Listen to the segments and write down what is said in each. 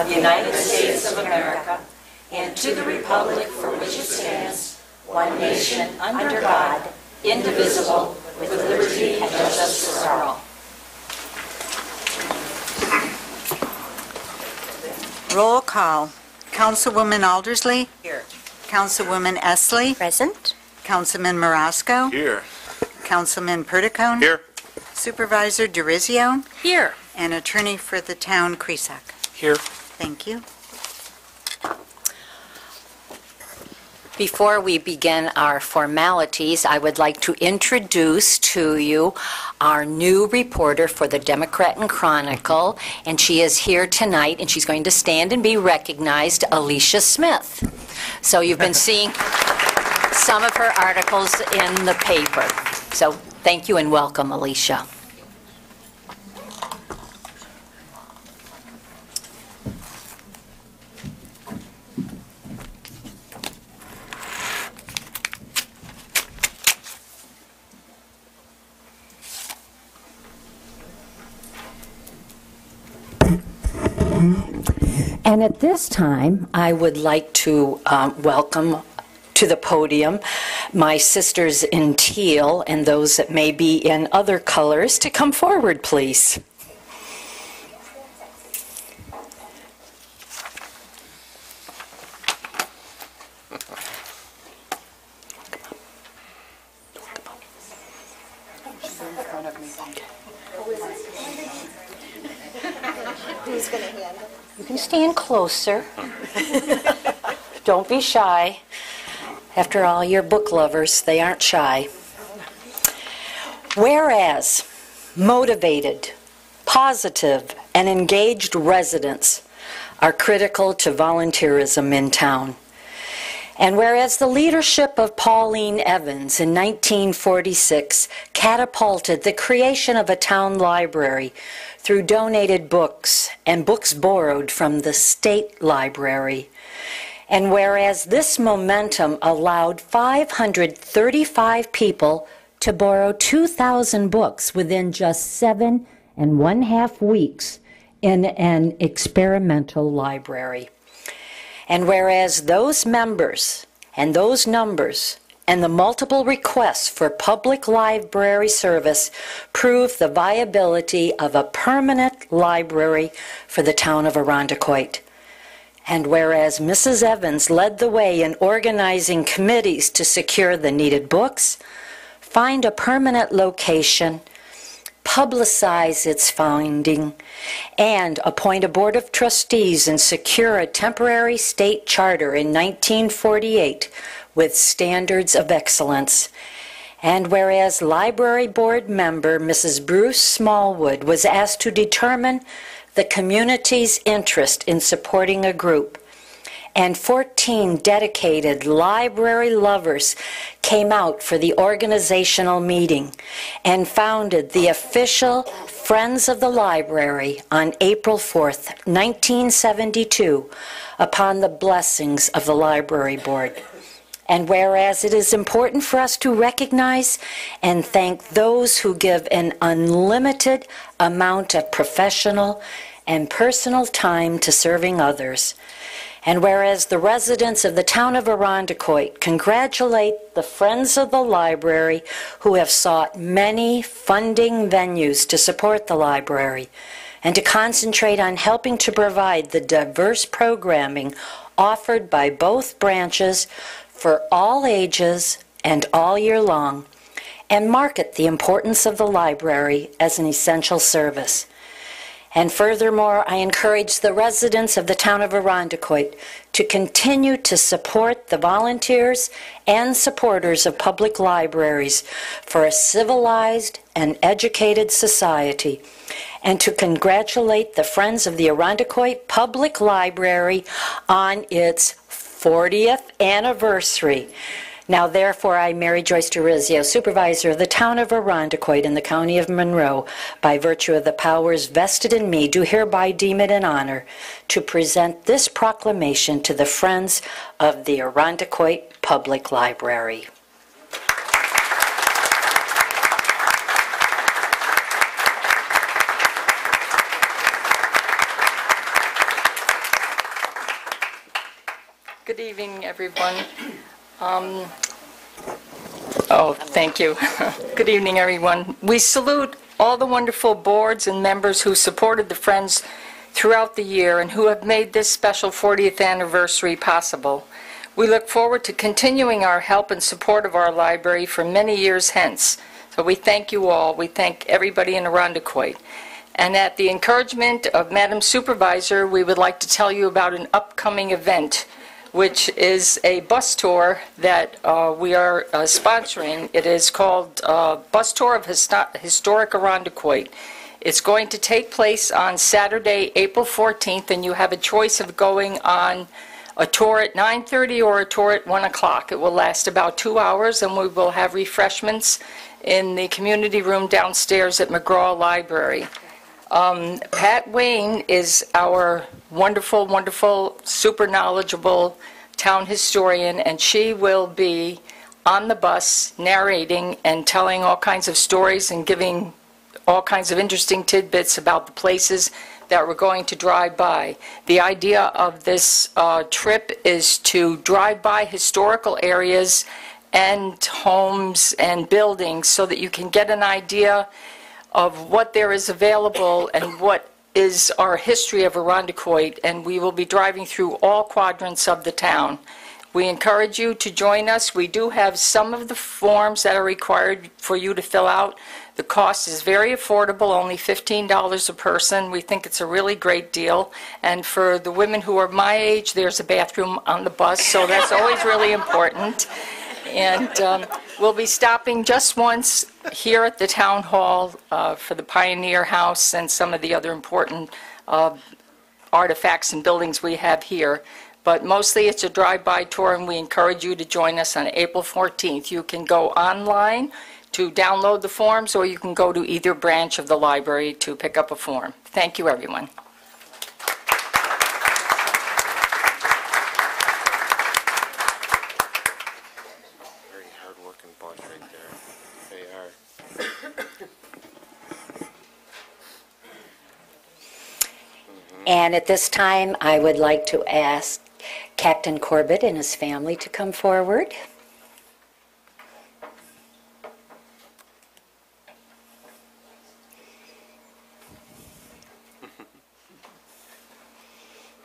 of the United States of America and to the republic for which it stands, one nation, under God, indivisible, with liberty and justice for all. Roll call. Councilwoman Aldersley? Here. Councilwoman Esley? Present. Councilman Marasco? Here. Councilman Perticone? Here. Supervisor DeRizio? Here. And Attorney for the Town, Krisak. Here. Thank you. Before we begin our formalities, I would like to introduce to you our new reporter for the Democrat and Chronicle, and she is here tonight, and she's going to stand and be recognized, Alicia Smith. So you've been seeing some of her articles in the paper. So thank you and welcome, Alicia. And at this time, I would like to welcome to the podium my sisters in teal and those that may be in other colors to come forward, please. Who's going to hand it? You can stand closer. Don't be shy. After all, you're book lovers. They aren't shy. Whereas motivated, positive, and engaged residents are critical to volunteerism in town. And whereas the leadership of Pauline Evans in 1946 catapulted the creation of a town library through donated books and books borrowed from the state library, and whereas this momentum allowed 535 people to borrow 2,000 books within just 7.5 weeks in an experimental library. And whereas those members and those numbers and the multiple requests for public library service prove the viability of a permanent library for the town of Irondequoit. And whereas Mrs. Evans led the way in organizing committees to secure the needed books, find a permanent location, publicize its finding, and appoint a board of trustees and secure a temporary state charter in 1948 with standards of excellence. And whereas library board member Mrs. Bruce Smallwood was asked to determine the community's interest in supporting a group, and 14 dedicated library lovers came out for the organizational meeting and founded the official Friends of the Library on April 4th, 1972, upon the blessings of the library board. And whereas it is important for us to recognize and thank those who give an unlimited amount of professional and personal time to serving others, and whereas the residents of the town of Irondequoit congratulate the Friends of the Library who have sought many funding venues to support the library and to concentrate on helping to provide the diverse programming offered by both branches for all ages and all year long, and market the importance of the library as an essential service. And furthermore, I encourage the residents of the town of Irondequoit to continue to support the volunteers and supporters of public libraries for a civilized and educated society, and to congratulate the Friends of the Irondequoit Public Library on its 40th anniversary. Now, therefore, I, Mary Joyce DeRizio, Supervisor of the Town of Irondequoit in the County of Monroe, by virtue of the powers vested in me, do hereby deem it an honor to present this proclamation to the Friends of the Irondequoit Public Library. Good evening, everyone. Thank you. Good evening, everyone. We salute all the wonderful boards and members who supported the Friends throughout the year and who have made this special 40th anniversary possible. We look forward to continuing our help and support of our library for many years hence. So we thank you all. We thank everybody in Irondequoit. And at the encouragement of Madam Supervisor, we would like to tell you about an upcoming event, which is a bus tour that we are sponsoring. It is called Bus Tour of Historic Irondequoit. It's going to take place on Saturday, April 14th, and you have a choice of going on a tour at 9:30 or a tour at 1 o'clock. It will last about 2 hours, and we will have refreshments in the community room downstairs at McGraw Library. Pat Wayne is our wonderful, wonderful, super knowledgeable town historian, and she will be on the bus narrating and telling all kinds of stories and giving all kinds of interesting tidbits about the places that we're going to drive by. The idea of this trip is to drive by historical areas and homes and buildings so that you can get an idea of what there is available and what is our history of Irondequoit, and we will be driving through all quadrants of the town. We encourage you to join us. We do have some of the forms that are required for you to fill out. The cost is very affordable, only $15 a person. We think it's a really great deal. And for the women who are my age, there's a bathroom on the bus, so that's always really important. And we'll be stopping just once here at the town hall for the Pioneer House and some of the other important artifacts and buildings we have here. But mostly it's a drive-by tour, and we encourage you to join us on April 14th. You can go online to download the forms, or you can go to either branch of the library to pick up a form. Thank you, everyone. And at this time, I would like to ask Captain Corbett and his family to come forward.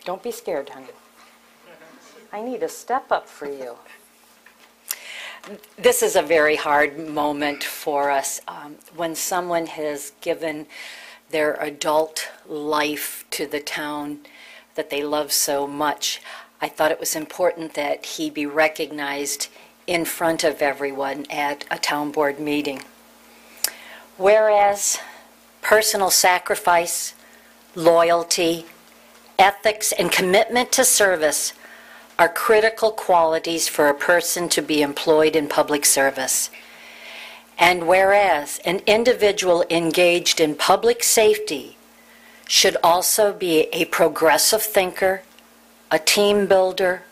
Don't be scared, honey. I need a step up for you. This is a very hard moment for us when someone has given their adult life to the town that they love so much. I thought it was important that he be recognized in front of everyone at a town board meeting. Whereas personal sacrifice, loyalty, ethics, and commitment to service are critical qualities for a person to be employed in public service. And whereas an individual engaged in public safety should also be a progressive thinker, a team builder,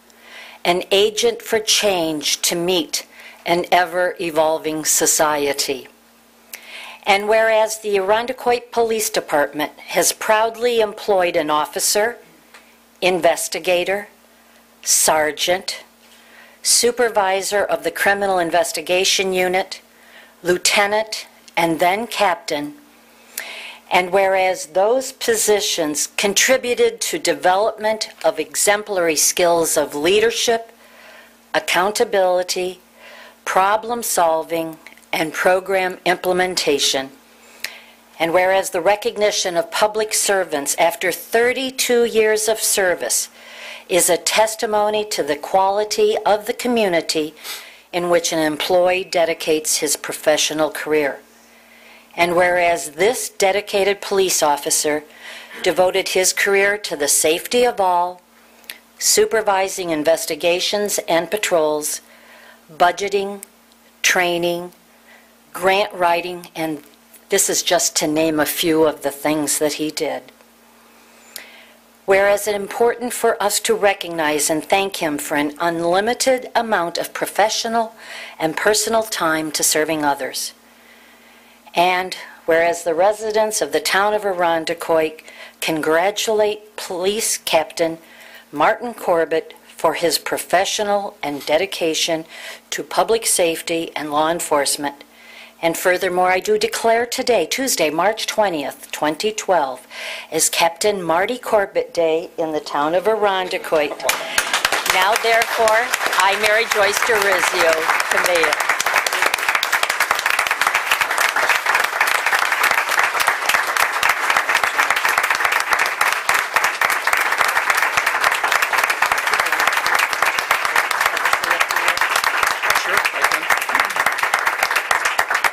an agent for change to meet an ever-evolving society. And whereas the Irondequoit Police Department has proudly employed an officer, investigator, sergeant, supervisor of the Criminal Investigation Unit, lieutenant, and then captain, and whereas those positions contributed to development of exemplary skills of leadership, accountability, problem solving, and program implementation, and whereas the recognition of public servants after 32 years of service is a testimony to the quality of the community in which an employee dedicates his professional career. And whereas this dedicated police officer devoted his career to the safety of all, supervising investigations and patrols, budgeting, training, grant writing, and this is just to name a few of the things that he did. Whereas it's important for us to recognize and thank him for an unlimited amount of professional and personal time to serving others. And whereas the residents of the town of Irondequoit congratulate Police Captain Martin Corbett for his professional and dedication to public safety and law enforcement. And furthermore, I do declare today, Tuesday, March 20th, 2012, as Captain Marty Corbett Day in the town of Arundecoit. Now, therefore, I, Mary Joyce DeRizio, convey it.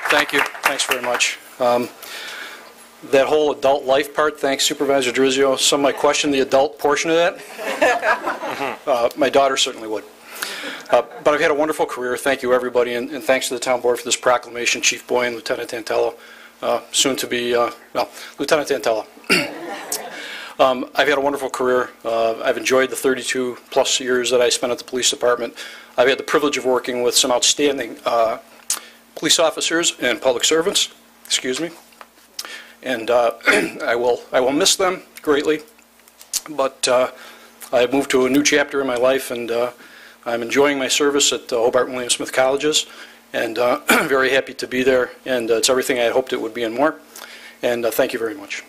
Thank you. Thanks very much. That whole adult life part, thanks Supervisor DeRizio. Some might question the adult portion of that. My daughter certainly would. But I've had a wonderful career. Thank you, everybody, and thanks to the town board for this proclamation. Chief Boyan, Lieutenant Tantello, soon to be, Lieutenant Tantello. I've had a wonderful career. I've enjoyed the 32-plus years that I spent at the police department. I've had the privilege of working with some outstanding police officers and public servants, and I will miss them greatly, but I've moved to a new chapter in my life, and I'm enjoying my service at Hobart and William Smith Colleges, and very happy to be there, and it's everything I hoped it would be and more, and thank you very much.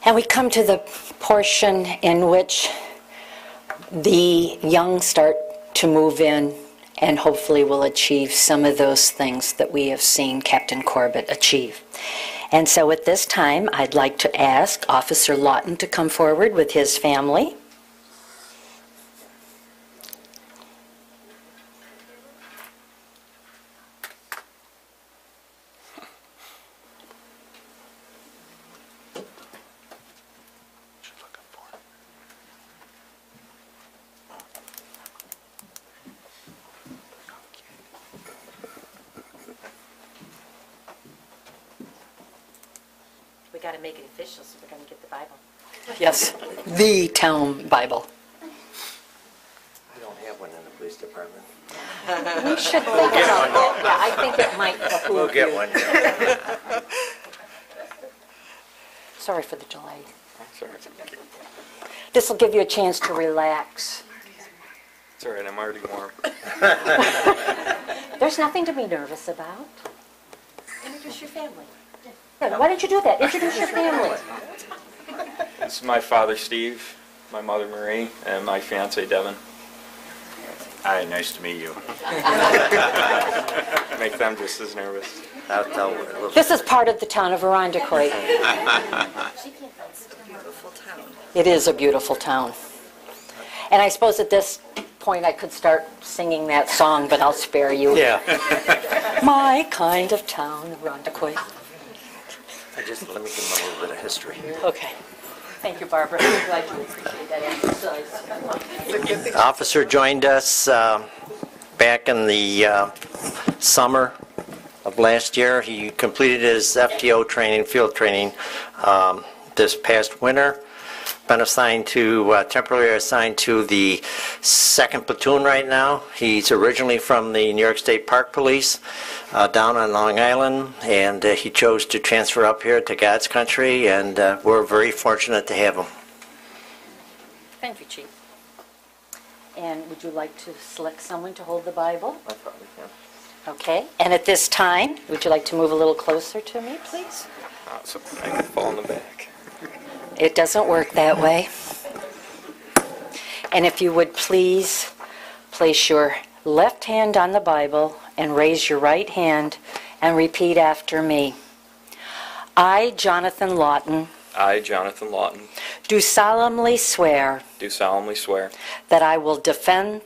And we come to the portion in which the young start to move in and hopefully will achieve some of those things that we have seen Captain Corbett achieve. And so at this time, I'd like to ask Officer Lawton to come forward with his family. We got to make it official, so we're going to get the Bible. Yes, the town Bible. I don't have one in the police department. We should think about that. Yeah, I think it might behoove We'll get you. one. Sorry for the delay. This will give you a chance to relax. It's all right, I'm already warm. There's nothing to be nervous about. Introduce your family. Yeah, why don't you do that? Introduce your family. This is my father, Steve, my mother, Marie, and my fiance, Devin. Hi, nice to meet you. Make them just as nervous. This is part of the town of Arundecoit. It is a beautiful town. And I suppose at this point I could start singing that song, but I'll spare you. Yeah. My kind of town, Arundecoit. Let me give them a little bit of history. Okay. Thank you, Barbara. I'm glad you appreciate that exercise. Officer joined us back in the summer of last year. He completed his FTO training, field training, this past winter. Been assigned to, temporarily assigned to the 2nd Platoon right now. He's originally from the New York State Park Police down on Long Island, and he chose to transfer up here to God's country, and we're very fortunate to have him. Thank you, Chief. And would you like to select someone to hold the Bible? I probably can. Okay. And at this time, would you like to move a little closer to me, please? So I can fall in the back. It doesn't work that way. And if you would please place your left hand on the Bible and raise your right hand and repeat after me. I, Jonathan Lawton, I, Jonathan Lawton, do solemnly swear do solemnly swear that I will defend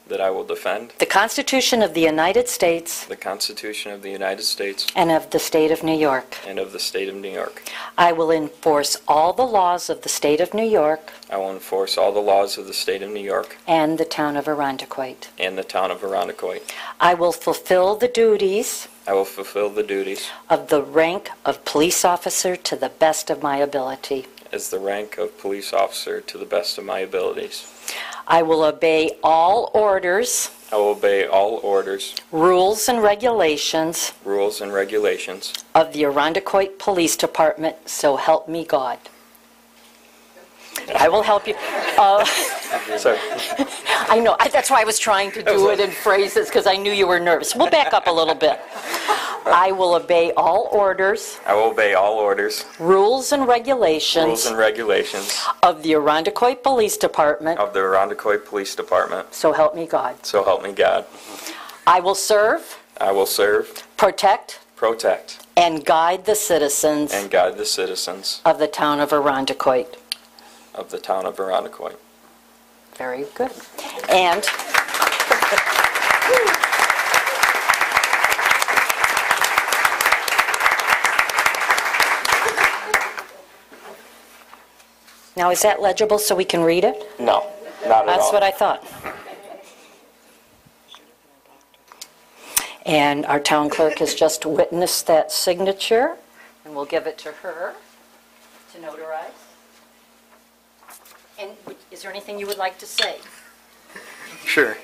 that I will defend the Constitution of the United States the Constitution of the United States and of the State of New York. and of the State of New York. I will enforce all the laws of the State of New York I will enforce all the laws of the State of New York and the town of Arundecoit. and the town of Arundecoit. I will fulfill the duties I will fulfill the duties of the rank of police officer to the best of my ability. as the rank of police officer to the best of my abilities. I will obey all orders, I will obey all orders, rules, and regulations rules, and regulations of the Arundecoit Police Department, so help me God. I will help you. Sorry. I know, that's why I was trying to do it in phrases, because I knew you were nervous. We'll back up a little bit. I will obey all orders, I will obey all orders, rules, and regulations rules, and regulations of the Arundecoit Police Department, of the Arundecoit Police Department, so help me God. so help me God. I will serve, I will serve, protect, protect, and guide the citizens and guide the citizens of the town of Arundecoit. of the town of Arundecoit. Very good. And now, is that legible so we can read it? No, not at all. That's what I thought. And our town clerk has just witnessed that signature, and we'll give it to her to notarize. And is there anything you would like to say? Sure.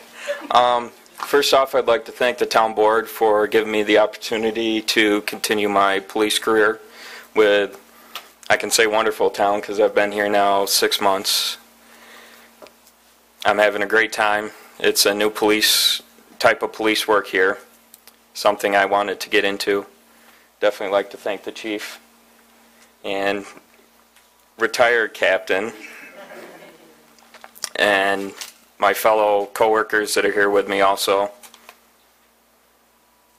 First off, I'd like to thank the town board for giving me the opportunity to continue my police career with, I can say, wonderful town because I've been here now 6 months. I'm having a great time. It's a new type of police work here, something I wanted to get into. Definitely like to thank the chief and retired captain and my fellow coworkers that are here with me also,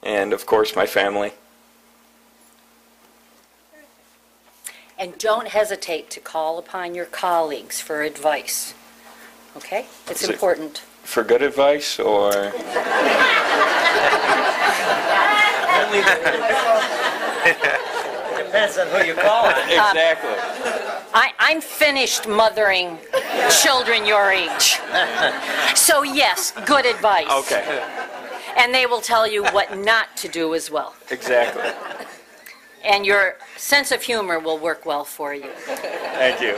and of course my family. And don't hesitate to call upon your colleagues for advice, okay? It's So- important. For good advice, or? Depends on who you call on. Exactly. I'm finished mothering children your age. So yes, good advice. Okay, And they will tell you what not to do as well. exactly. And your sense of humor will work well for you. Thank you.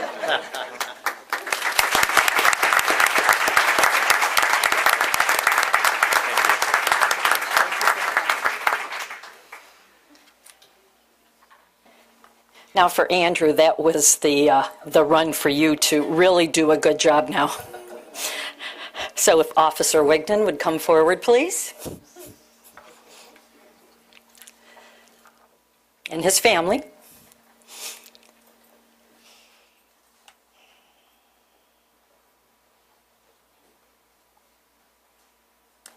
Now for Andrew, that was the run for you to really do a good job now. So if Officer Wigton would come forward, please. And his family.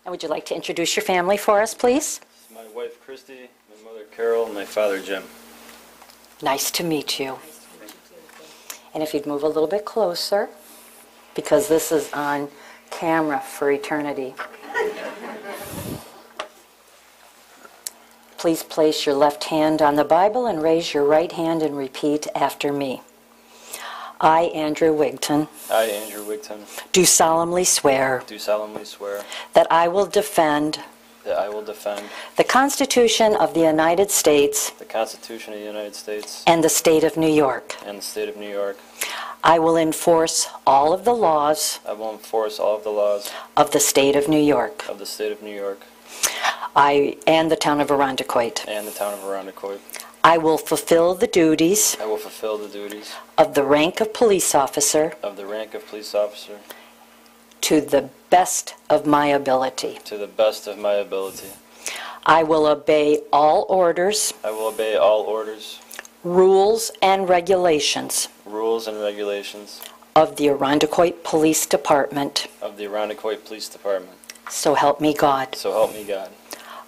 And would you like to introduce your family for us, please? My wife Christy, my mother Carol, and my father Jim. Nice to meet you. And if you'd move a little bit closer, because this is on camera for eternity. Please place your left hand on the Bible and raise your right hand and repeat after me. I, Andrew Wigton, I, Andrew Wigton, do solemnly swear do solemnly swear that I will defend that I will defend the Constitution of the United States the Constitution of the United States and the state of New York. and the state of New York. I will enforce all of the laws I will enforce all of the laws of the state of New York. of the state of New York And the town of Arundecoit. and the town of Arundecoit. I will fulfill the duties I will fulfill the duties of the rank of police officer of the rank of police officer to the best of my ability. to the best of my ability. I will obey all orders, I will obey all orders, rules, and regulations rules, and regulations of the Arundecoit Police Department. of the Arundecoit Police Department. So help me God. So help me God.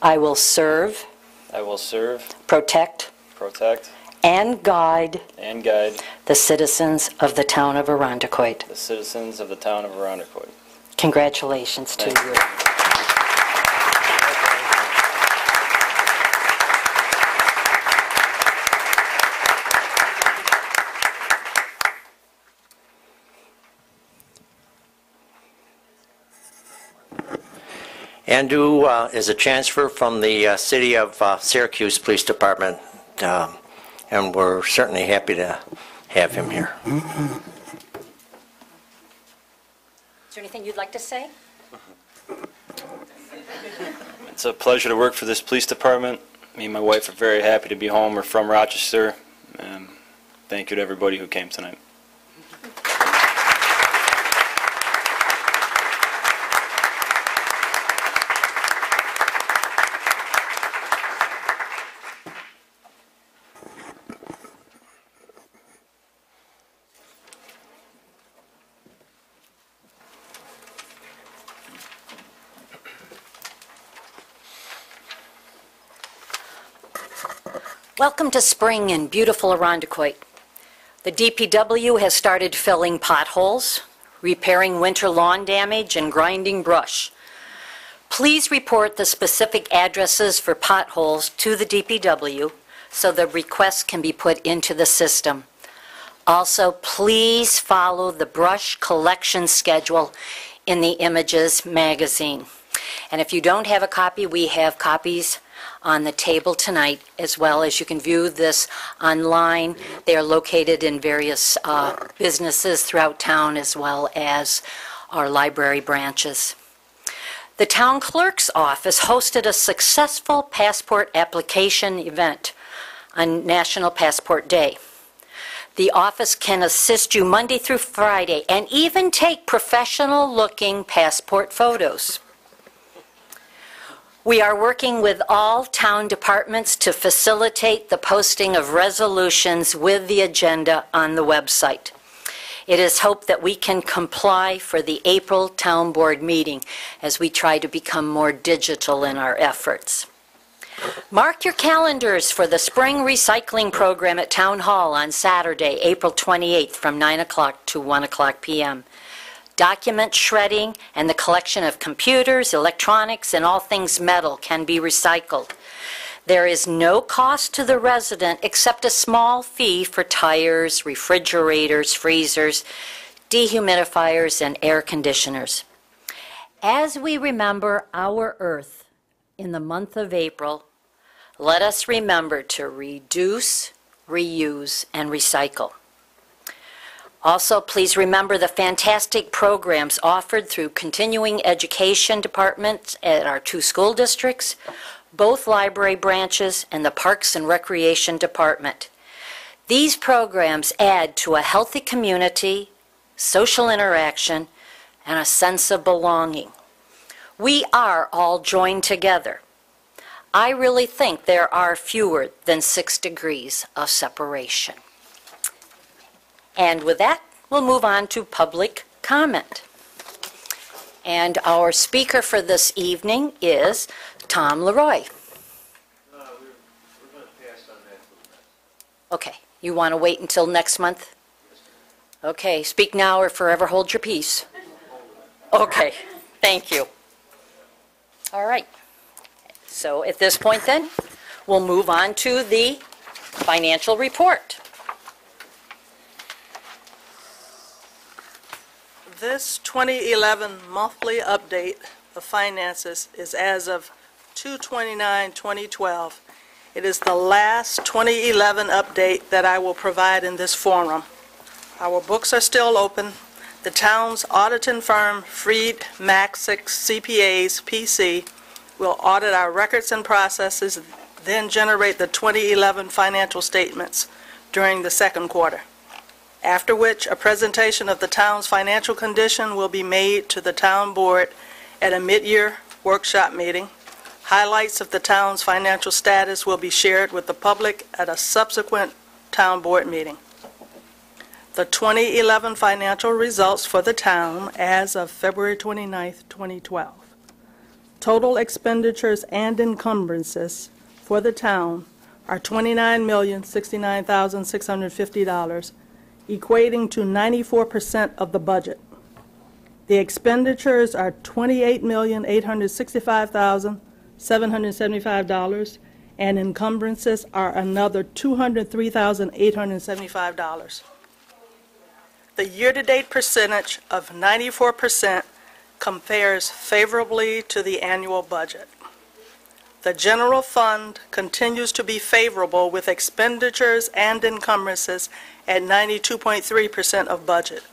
I will serve, I will serve, protect, protect, and guide and guide the citizens of the town of Arundecoit. the citizens of the town of Arundecoit. Congratulations to Thank you. Andrew is a transfer from the City of Syracuse Police Department, and we're certainly happy to have him here. Is there anything you'd like to say? It's a pleasure to work for this police department. Me and my wife are very happy to be home. We're from Rochester. Thank you to everybody who came tonight. Welcome to spring in beautiful Irondequoit. The DPW has started filling potholes, repairing winter lawn damage, and grinding brush. Please report the specific addresses for potholes to the DPW so the requests can be put into the system. Also, please follow the brush collection schedule in the Images magazine. And if you don't have a copy, we have copies on the table tonight, as well as you can view this online. They are located in various businesses throughout town, as well as our library branches. The town clerk's office hosted a successful passport application event on National Passport Day. The office can assist you Monday through Friday and even take professional-looking passport photos. We are working with all town departments to facilitate the posting of resolutions with the agenda on the website. It is hoped that we can comply for the April Town Board meeting as we try to become more digital in our efforts. Mark your calendars for the spring recycling program at Town Hall on Saturday, April 28th from 9 o'clock to 1 o'clock p.m. Document shredding and the collection of computers, electronics, and all things metal can be recycled. There is no cost to the resident except a small fee for tires, refrigerators, freezers, dehumidifiers, and air conditioners. As we remember our Earth in the month of April, let us remember to reduce, reuse, and recycle. Also, please remember the fantastic programs offered through continuing education departments at our 2 school districts, both library branches, and the Parks and Recreation Department. These programs add to a healthy community, social interaction, and a sense of belonging. We are all joined together. I really think there are fewer than 6 degrees of separation. And with that, we'll move on to public comment. And our speaker for this evening is Tom Leroy. We're going to pass on that for the next. Okay, you want to wait until next month? Okay, speak now or forever hold your peace. Okay, thank you. All right, so at this point then, we'll move on to the financial report. This 2011 monthly update of finances is as of 2/29/2012. It is the last 2011 update that I will provide in this forum. Our books are still open. The town's auditing firm, Freed Maxick CPAs, PC, will audit our records and processes, then generate the 2011 financial statements during the second quarter. After which, a presentation of the town's financial condition will be made to the town board at a mid-year workshop meeting. Highlights of the town's financial status will be shared with the public at a subsequent town board meeting. The 2011 financial results for the town as of February 29th, 2012. Total expenditures and encumbrances for the town are $29,069,650, equating to 94% of the budget. The expenditures are $28,865,775, and encumbrances are another $203,875. The year-to-date percentage of 94% compares favorably to the annual budget. The general fund continues to be favorable with expenditures and encumbrances at 92.3% of budget,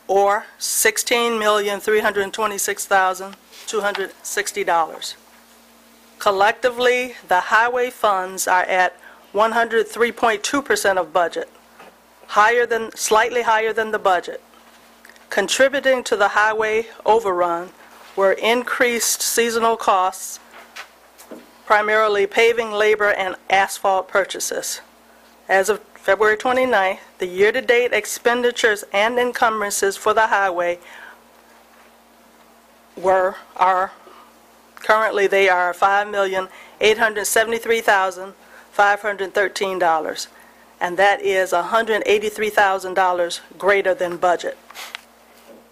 or $16,326,260. Collectively, the highway funds are at 103.2% of budget, slightly higher than the budget. Contributing to the highway overrun were increased seasonal costs, primarily paving labor and asphalt purchases. As of February 29th, the year-to-date expenditures and encumbrances for the highway currently they are $5,873,513, and that is $183,000 greater than budget.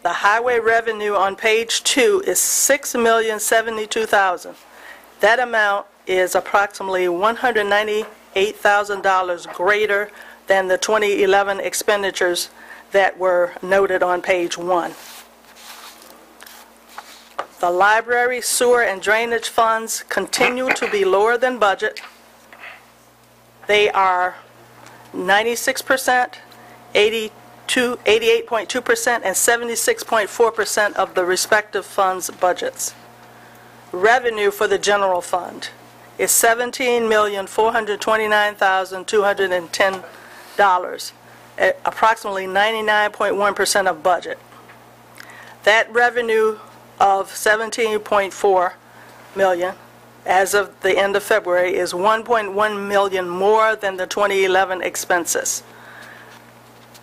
The highway revenue on page 2 is $6,072,000. That amount is approximately $198,000 greater than the 2011 expenditures that were noted on page 1. The library, sewer, and drainage funds continue to be lower than budget. They are 96%, 88.2%, and 76.4% of the respective funds' budgets. Revenue for the general fund is $17,429,210, approximately 99.1% of budget. That revenue of $17.4 million as of the end of February is $1.1 million more than the 2011 expenses.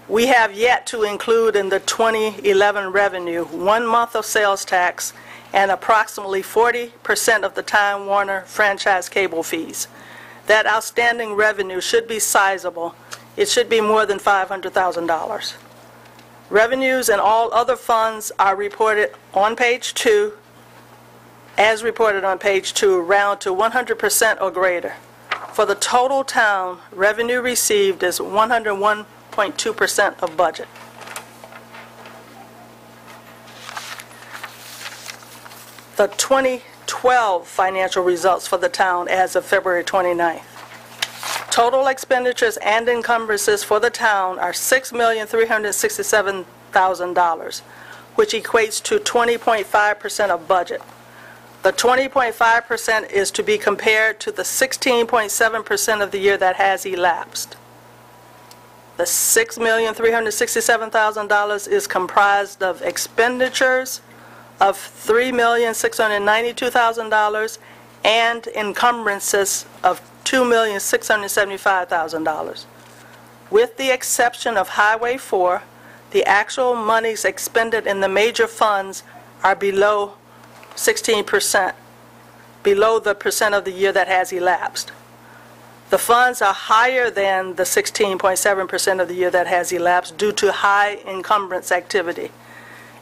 We have yet to include in the 2011 revenue 1 month of sales tax and approximately 40% of the Time Warner franchise cable fees. That outstanding revenue should be sizable. It should be more than $500,000. Revenues and all other funds are reported on page 2, as reported on page 2, round to 100% or greater. For the total town, revenue received is 101.2% of budget. The 2012 financial results for the town as of February 29th. Total expenditures and encumbrances for the town are $6,367,000, which equates to 20.5% of budget. The 20.5% is to be compared to the 16.7% of the year that has elapsed. The $6,367,000 is comprised of expenditures of $3,692,000 and encumbrances of $2,675,000. With the exception of Highway 4, the actual monies expended in the major funds are below 16%, below the percent of the year that has elapsed. The funds are higher than the 16.7% of the year that has elapsed due to high encumbrance activity.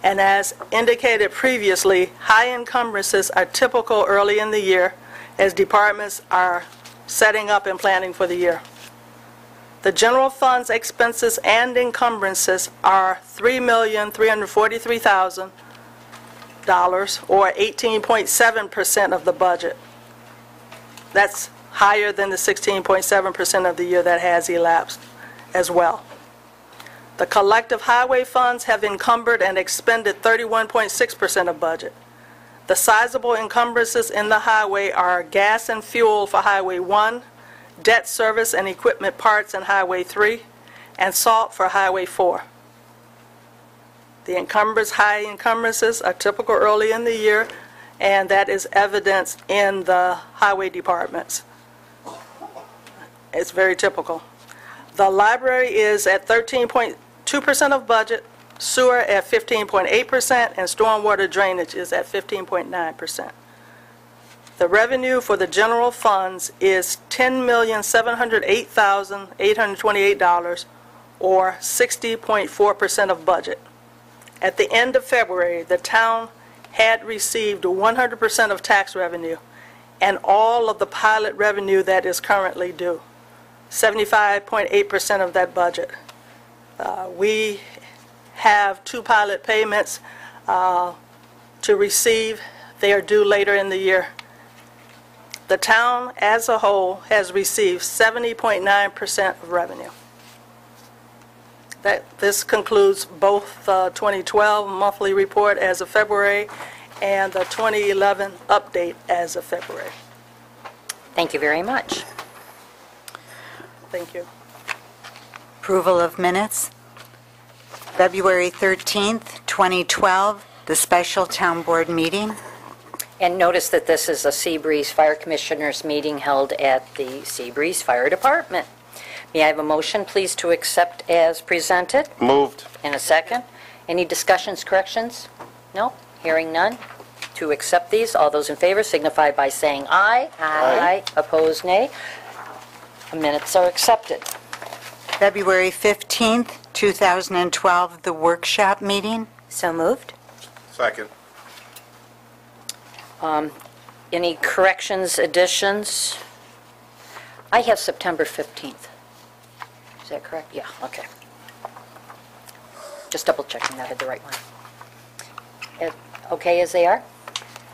And as indicated previously, high encumbrances are typical early in the year as departments are setting up and planning for the year. The general fund's expenses and encumbrances are $3,343,000, or 18.7% of the budget. That's higher than the 16.7% of the year that has elapsed as well. The collective highway funds have encumbered and expended 31.6% of budget. The sizable encumbrances in the highway are gas and fuel for Highway 1, debt service and equipment parts in Highway 3, and salt for Highway 4. The high encumbrances are typical early in the year, and that is evidenced in the highway departments. It's very typical. The library is at 13.2% of budget, sewer at 15.8%, and stormwater drainage is at 15.9%. The revenue for the general funds is $10,708,828, or 60.4% of budget. At the end of February, the town had received 100% of tax revenue and all of the pilot revenue that is currently due, 75.8% of that budget. We have 2 pilot payments to receive. They are due later in the year. The town as a whole has received 70.9% of revenue. This concludes both the 2012 monthly report as of February and the 2011 update as of February. Thank you very much. Thank you. Approval of minutes. February 13th, 2012, the special town board meeting. And notice that this is a Seabreeze Fire Commissioners meeting held at the Seabreeze Fire Department. May I have a motion, please, to accept as presented? Moved. In a second. Any discussions, corrections? No? Hearing none. To accept these, all those in favor signify by saying aye. Aye. Opposed, nay. The minutes are accepted. February 15th, 2012, the workshop meeting. So moved. Second. Any corrections, additions? I have September 15th. Is that correct? Yeah, okay. Just double checking that I had the right one. Okay as they are?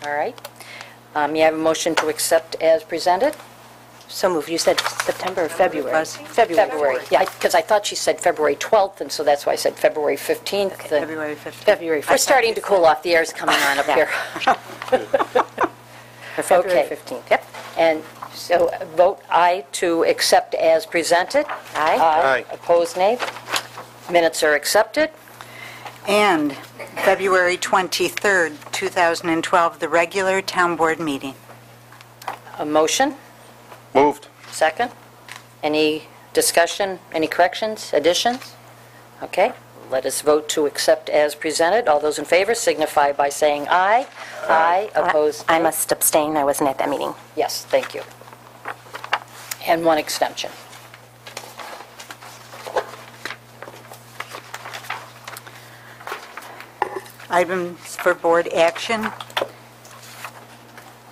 All right. May I have a motion to accept as presented? So moved. You said September or February? Was. February. Yeah, because I thought she said February 12th, and so that's why I said February 15th. Okay, February 15th. February. We're starting to cool off. The air's coming on up here. February Okay. 15th. Yep. And so vote aye to accept as presented. Aye. Aye. Opposed, nay. Minutes are accepted. And February 23rd, 2012, the regular town board meeting. A motion? Moved. Second? Any discussion, any corrections, additions? Okay, let us vote to accept as presented. All those in favor signify by saying aye. Aye. Opposed? I nay. must abstain. I wasn't at that meeting. Yes, thank you. And one extension. Items for board action.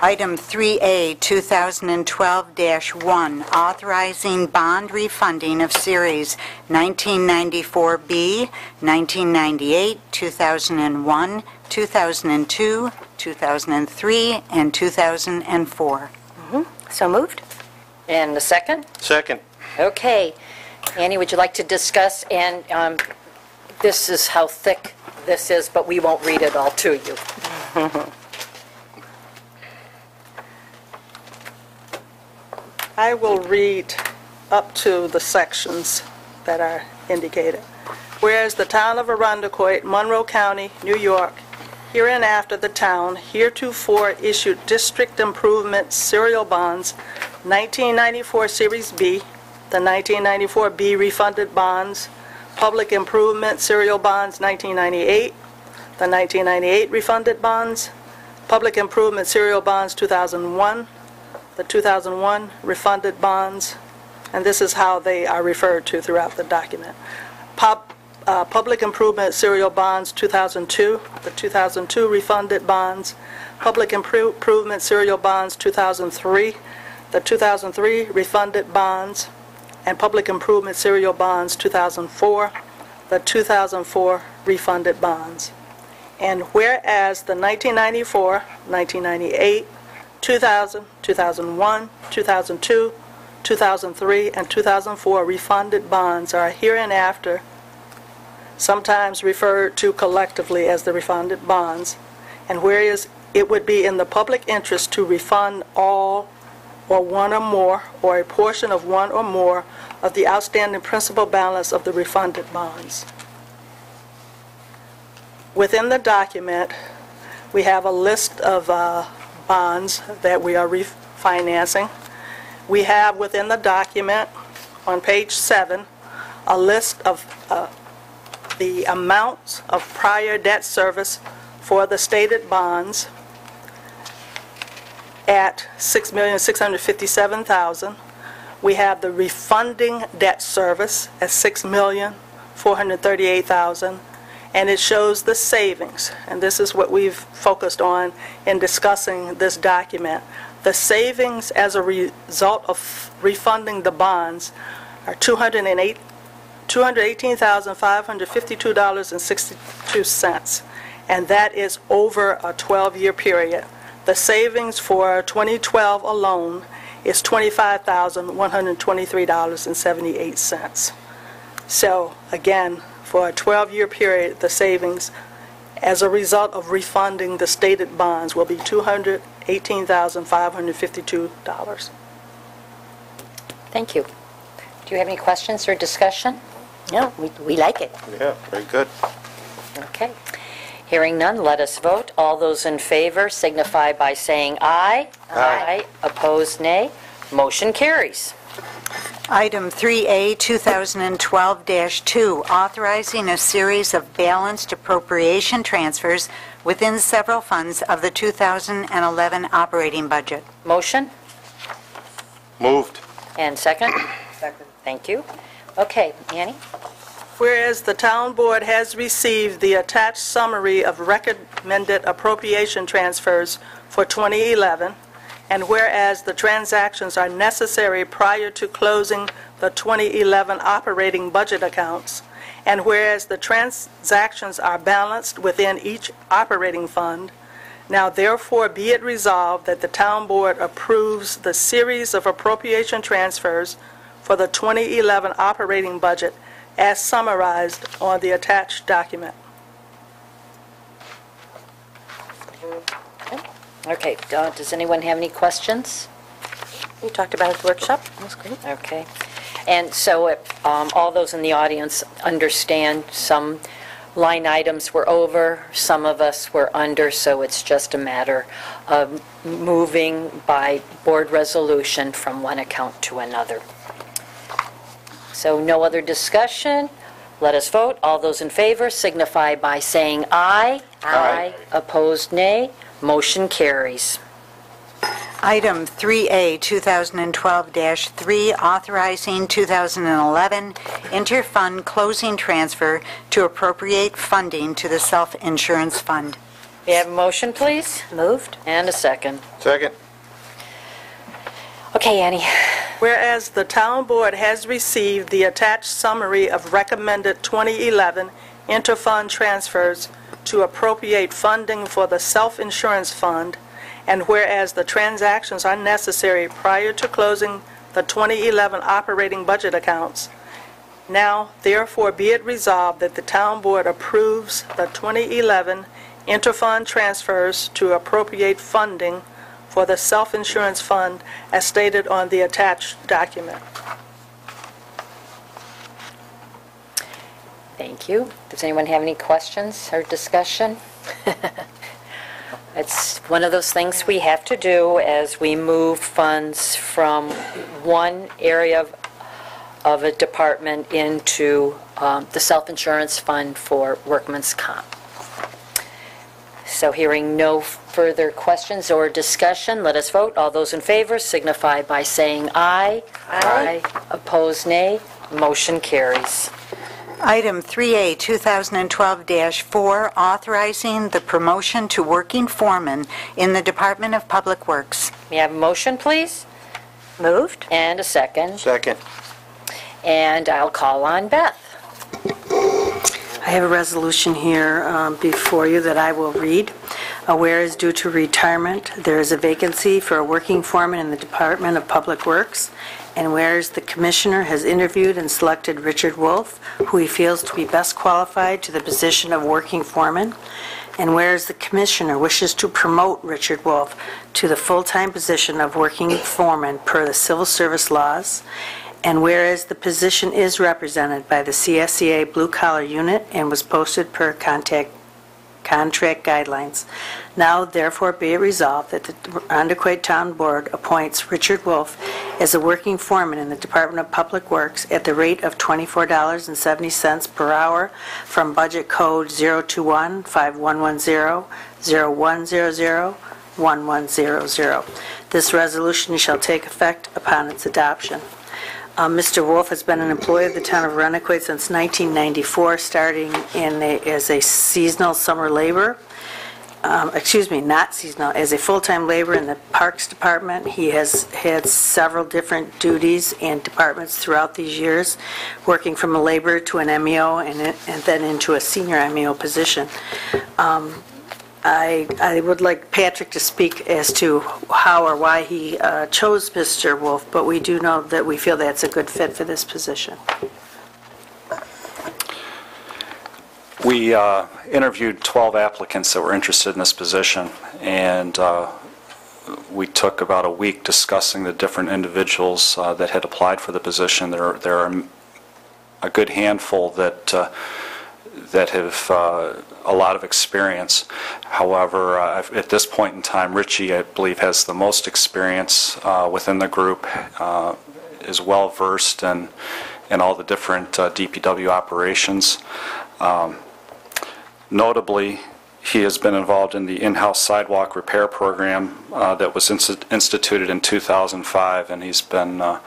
Item 3A, 2012-1, authorizing bond refunding of Series 1994B, 1998, 2001, 2002, 2003, and 2004. So moved. And the second? Second. Okay. Annie, would you like to discuss? And this is how thick this is, but we won't read it all to you. I will read up to the sections that are indicated. Whereas the town of Arundecoit, Monroe County, New York, hereinafter the town heretofore issued district improvement serial bonds 1994 Series B, the 1994 B refunded bonds, public improvement serial bonds 1998, the 1998 refunded bonds, public improvement serial bonds 2001, the 2001 refunded bonds, and this is how they are referred to throughout the document. Public improvement serial bonds 2002, the 2002 refunded bonds, public improvement serial bonds 2003, the 2003 refunded bonds, and public improvement serial bonds 2004, the 2004 refunded bonds. And whereas the 1994, 1998, 2000, 2001, 2002, 2003, and 2004 refunded bonds are hereinafter sometimes referred to collectively as the refunded bonds, and whereas it would be in the public interest to refund all or one or more, or a portion of one or more of the outstanding principal balance of the refunded bonds. Within the document, we have a list of bonds that we are refinancing. We have within the document, on page 7, a list of the amounts of prior debt service for the stated bonds at $6,657,000. We have the refunding debt service at $6,438,000, and it shows the savings, and this is what we've focused on in discussing this document. The savings as a result of refunding the bonds are $218,552.62, and that is over a 12-year period. The savings for 2012 alone is $25,123.78. So again, for a 12-year period. The savings as a result of refunding the stated bonds will be $218,552. Thank you. Do you have any questions or discussion? No, we like it. Yeah, very good. Okay. Hearing none, let us vote. All those in favor signify by saying aye. Aye. Opposed, nay. Motion carries. Item 3A, 2012-2, authorizing a series of balanced appropriation transfers within several funds of the 2011 operating budget. Motion Moved. and second? Second. Thank you. Okay, Annie? Whereas the town board has received the attached summary of recommended appropriation transfers for 2011, and whereas the transactions are necessary prior to closing the 2011 operating budget accounts, and whereas the transactions are balanced within each operating fund, now therefore be it resolved that the town board approves the series of appropriation transfers for the 2011 operating budget as summarized on the attached document. Okay, does anyone have any questions? We talked about it at the workshop. That was great. Okay. And so all those in the audience understand some line items were over, some of us were under, so it's just a matter of moving by board resolution from one account to another. So no other discussion. Let us vote. All those in favor signify by saying aye. Aye. Opposed, nay. Motion carries. Item 3A, 2012-3, authorizing 2011 interfund closing transfer to appropriate funding to the self-insurance fund. May I have a motion, please? Moved. And a second. Second. Okay, Annie. Whereas the town board has received the attached summary of recommended 2011 interfund transfers to appropriate funding for the self-insurance fund, and whereas the transactions are necessary prior to closing the 2011 operating budget accounts, now therefore be it resolved that the town board approves the 2011 interfund transfers to appropriate funding for the self-insurance fund as stated on the attached document. Thank you. Does anyone have any questions or discussion? It's one of those things we have to do as we move funds from one area of a department into the self-insurance fund for workman's comp. So hearing no further questions or discussion, let us vote. All those in favor signify by saying aye. Aye. Opposed, nay. Motion carries. Item 3A, 2012-4, authorizing the promotion to working foreman in the Department of Public Works. May I have a motion, please? Moved. And a second. Second. And I'll call on Beth. I have a resolution here before you that I will read. Whereas due to retirement, there is a vacancy for a working foreman in the Department of Public Works, and whereas the Commissioner has interviewed and selected Richard Wolf, who he feels to be best qualified to the position of working foreman, and whereas the Commissioner wishes to promote Richard Wolf to the full-time position of working foreman per the civil service laws, and whereas the position is represented by the CSEA Blue Collar Unit and was posted per contract guidelines, now therefore be it resolved that the Irondequoit Town Board appoints Richard Wolf as a working foreman in the Department of Public Works at the rate of $24.70 per hour from Budget Code 021-5110-0100-1100. This resolution shall take effect upon its adoption. Mr. Wolf has been an employee of the town of Irondequoit since 1994, starting as a seasonal summer labor. Not seasonal, as a full-time laborer in the Parks Department. He has had several different duties and departments throughout these years, working from a laborer to an MEO and then into a senior MEO position. I would like Patrick to speak as to how or why he chose Mr. Wolf, but we do know that we feel that's a good fit for this position. We interviewed 12 applicants that were interested in this position, and we took about a week discussing the different individuals that had applied for the position. There are a good handful that have a lot of experience. However, at this point in time, Richie, I believe, has the most experience within the group, is well versed in all the different DPW operations. Notably, he has been involved in the in-house sidewalk repair program that was instituted in 2005, and he's been a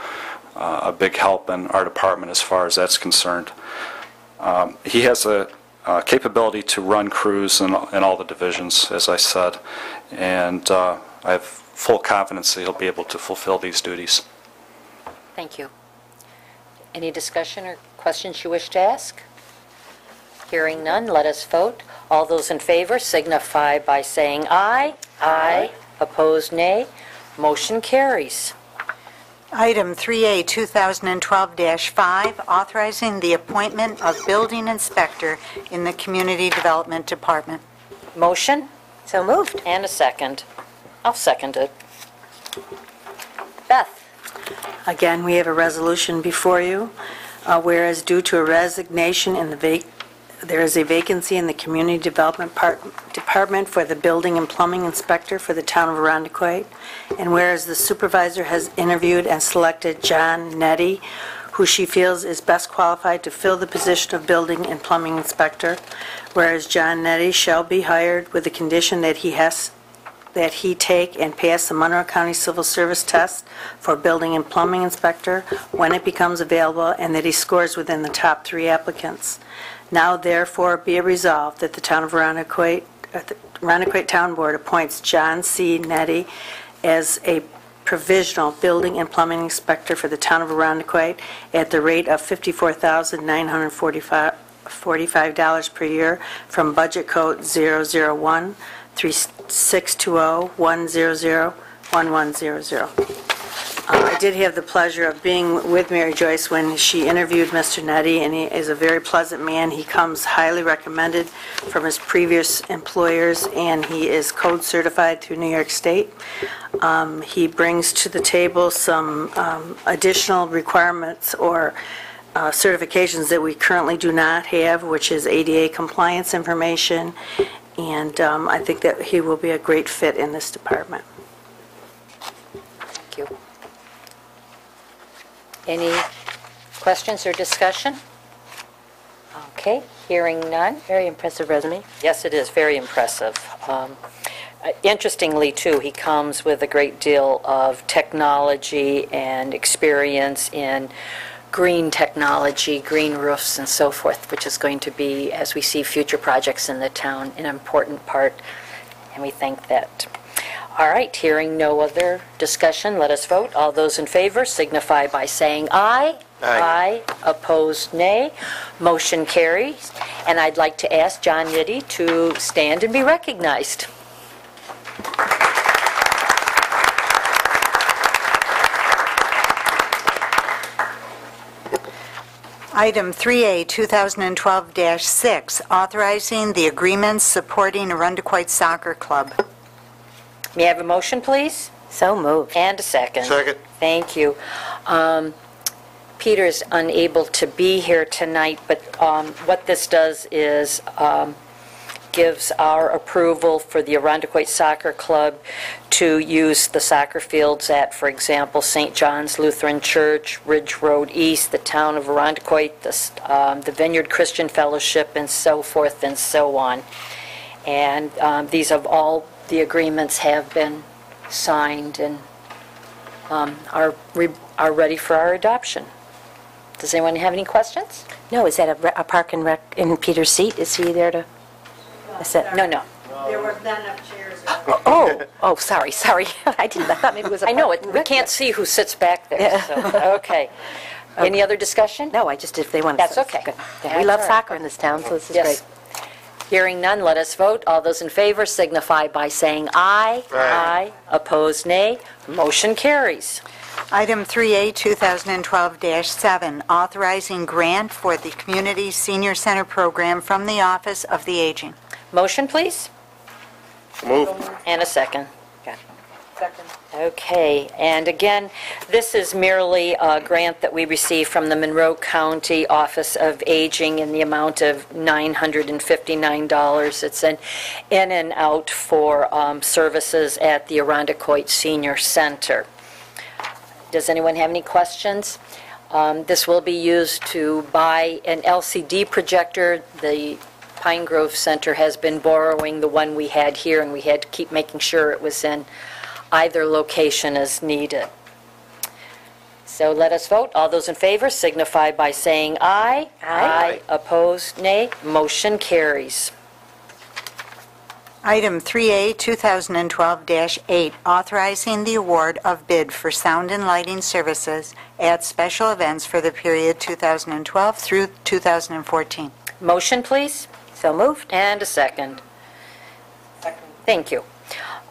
big help in our department as far as that's concerned. He has a capability to run crews in all the divisions, as I said, and I have full confidence that he'll be able to fulfill these duties. Thank you. Any discussion or questions you wish to ask? Hearing none, let us vote. All those in favor signify by saying aye. Aye. Opposed, nay. Motion carries. Item 3A, 2012-5, authorizing the appointment of building inspector in the Community Development Department. Motion? So moved. And a second. I'll second it. Beth? Again, we have a resolution before you, whereas due to a resignation in there is a vacancy in the Community Development Department for the Building and Plumbing Inspector for the Town of Arundequoit, and whereas the supervisor has interviewed and selected John Nettie, who she feels is best qualified to fill the position of Building and Plumbing Inspector, whereas John Nettie shall be hired with the condition that he take and pass the Monroe County Civil Service test for Building and Plumbing Inspector when it becomes available, and that he scores within the top 3 applicants. Now therefore be it resolved that the Town of Arundequoit Town Board appoints John C. Nettie as a provisional Building and Plumbing Inspector for the Town of Arundequoit at the rate of $54,945 per year from Budget Code 001-3620-100-1100. I did have the pleasure of being with Mary Joyce when she interviewed Mr. Nettie, and he is a very pleasant man. He comes highly recommended from his previous employers, and he is code certified through New York State. He brings to the table some additional requirements or certifications that we currently do not have, which is ADA compliance information, and I think that he will be a great fit in this department. Thank you. Any questions or discussion? Okay, hearing none. Very impressive resume. Yes, it is very impressive. Interestingly, too, he comes with a great deal of technology and experience in green technology, green roofs, and so forth, which is going to be, as we see future projects in the town, an important part, and we thank that. All right, hearing no other discussion, let us vote. All those in favor signify by saying aye. Aye. Opposed, nay. Motion carries. And I'd like to ask John Nettie to stand and be recognized. Item 3A, 2012-6, authorizing the agreements supporting Arundequoit Soccer Club. May I have a motion, please? So moved. And a second. Second. Thank you. Peter's unable to be here tonight, but what this does is gives our approval for the Arundequoit Soccer Club to use the soccer fields at, for example, St. John's Lutheran Church, Ridge Road East, the town of Arundequoit, the Vineyard Christian Fellowship, and so forth and so on. And these have all, the agreements have been signed and are ready for our adoption. Does anyone have any questions? No, is that a park and rec in Peter's seat? Is he there to? Is that, No. There were not enough chairs. Oh, sorry. I thought maybe it was a I know, park and we rec. can't see who sits back there, so, okay. Any other discussion? No, I just, if they want to. That's okay. Good. That's We love all right. soccer in this town, so this is Yes. great. Hearing none, let us vote. All those in favor signify by saying aye. Aye. Opposed, nay. Motion carries. Item 3A, 2012-7, authorizing grant for the Community Senior Center Program from the Office of the Aging. Motion, please? Move. And a second. Second. Okay, and again, this is merely a grant that we received from the Monroe County Office of Aging in the amount of $959. It's an in and out for services at the Irondequoit Senior Center. Does anyone have any questions? This will be used to buy an LCD projector. The Pine Grove Center has been borrowing the one we had here, and we had to keep making sure it was in either location as needed. So let us vote. All those in favor signify by saying aye. Aye. Opposed, nay. Motion carries. Item 3A, 2012-8, authorizing the award of bid for sound and lighting services at special events for the period 2012 through 2014. Motion, please? So moved. And a second. Thank you.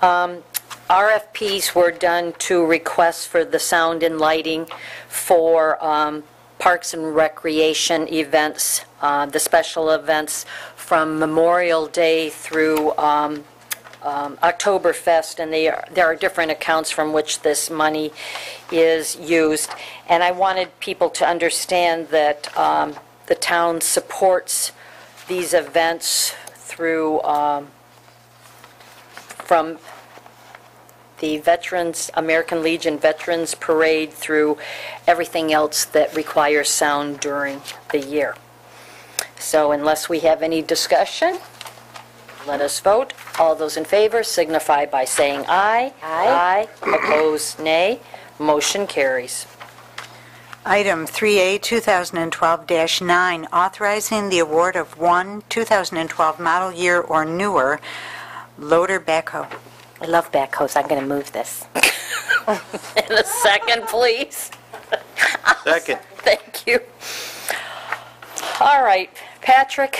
RFPs were done to requests for the sound and lighting for parks and recreation events, the special events from Memorial Day through Oktoberfest, and there are different accounts from which this money is used. And I wanted people to understand that the town supports these events through from the Veterans, American Legion Veterans Parade through everything else that requires sound during the year. So unless we have any discussion, let us vote. All those in favor signify by saying aye. Aye. Opposed, nay. Motion carries. Item 3A, 2012-9, authorizing the award of one 2012 model year or newer loader backhoe. I love backhoes. I'm going to move this. And a second, please. Second. Thank you. All right, Patrick.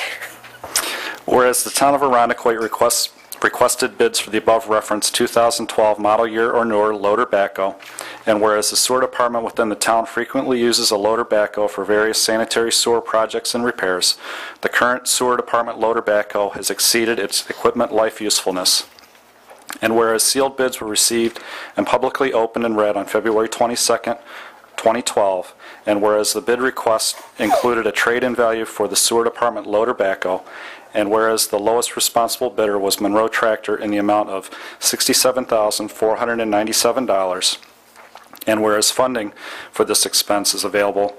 Whereas the town of Irondequoit requested bids for the above referenced 2012 model year or newer loader backhoe, and whereas the sewer department within the town frequently uses a loader backhoe for various sanitary sewer projects and repairs, the current sewer department loader backhoe has exceeded its equipment life usefulness. And whereas sealed bids were received and publicly opened and read on February 22nd, 2012, and whereas the bid request included a trade-in value for the sewer department loader backhoe, and whereas the lowest responsible bidder was Monroe Tractor in the amount of $67,497, and whereas funding for this expense is available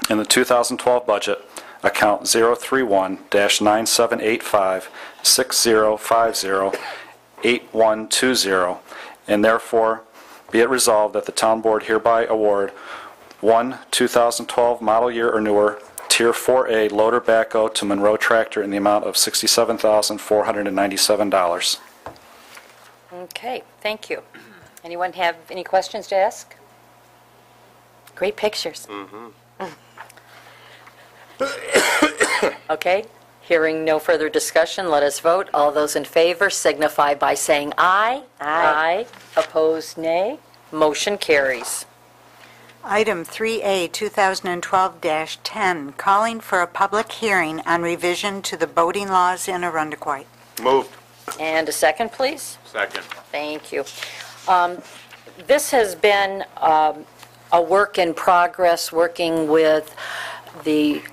in the 2012 budget, account 031-9785050808120, and therefore be it resolved that the town board hereby award one 2012 model year or newer Tier 4A loader backhoe to Monroe Tractor in the amount of $67,497. Okay, thank you. Anyone have any questions to ask? Great pictures. Okay, hearing no further discussion, let us vote. All those in favor signify by saying aye. Aye. Opposed, nay. Motion carries. Item 3A, 2012-10, calling for a public hearing on revision to the boating laws in Irondequoit. Moved. And a second, please. Second. Thank you. This has been a work in progress, working with the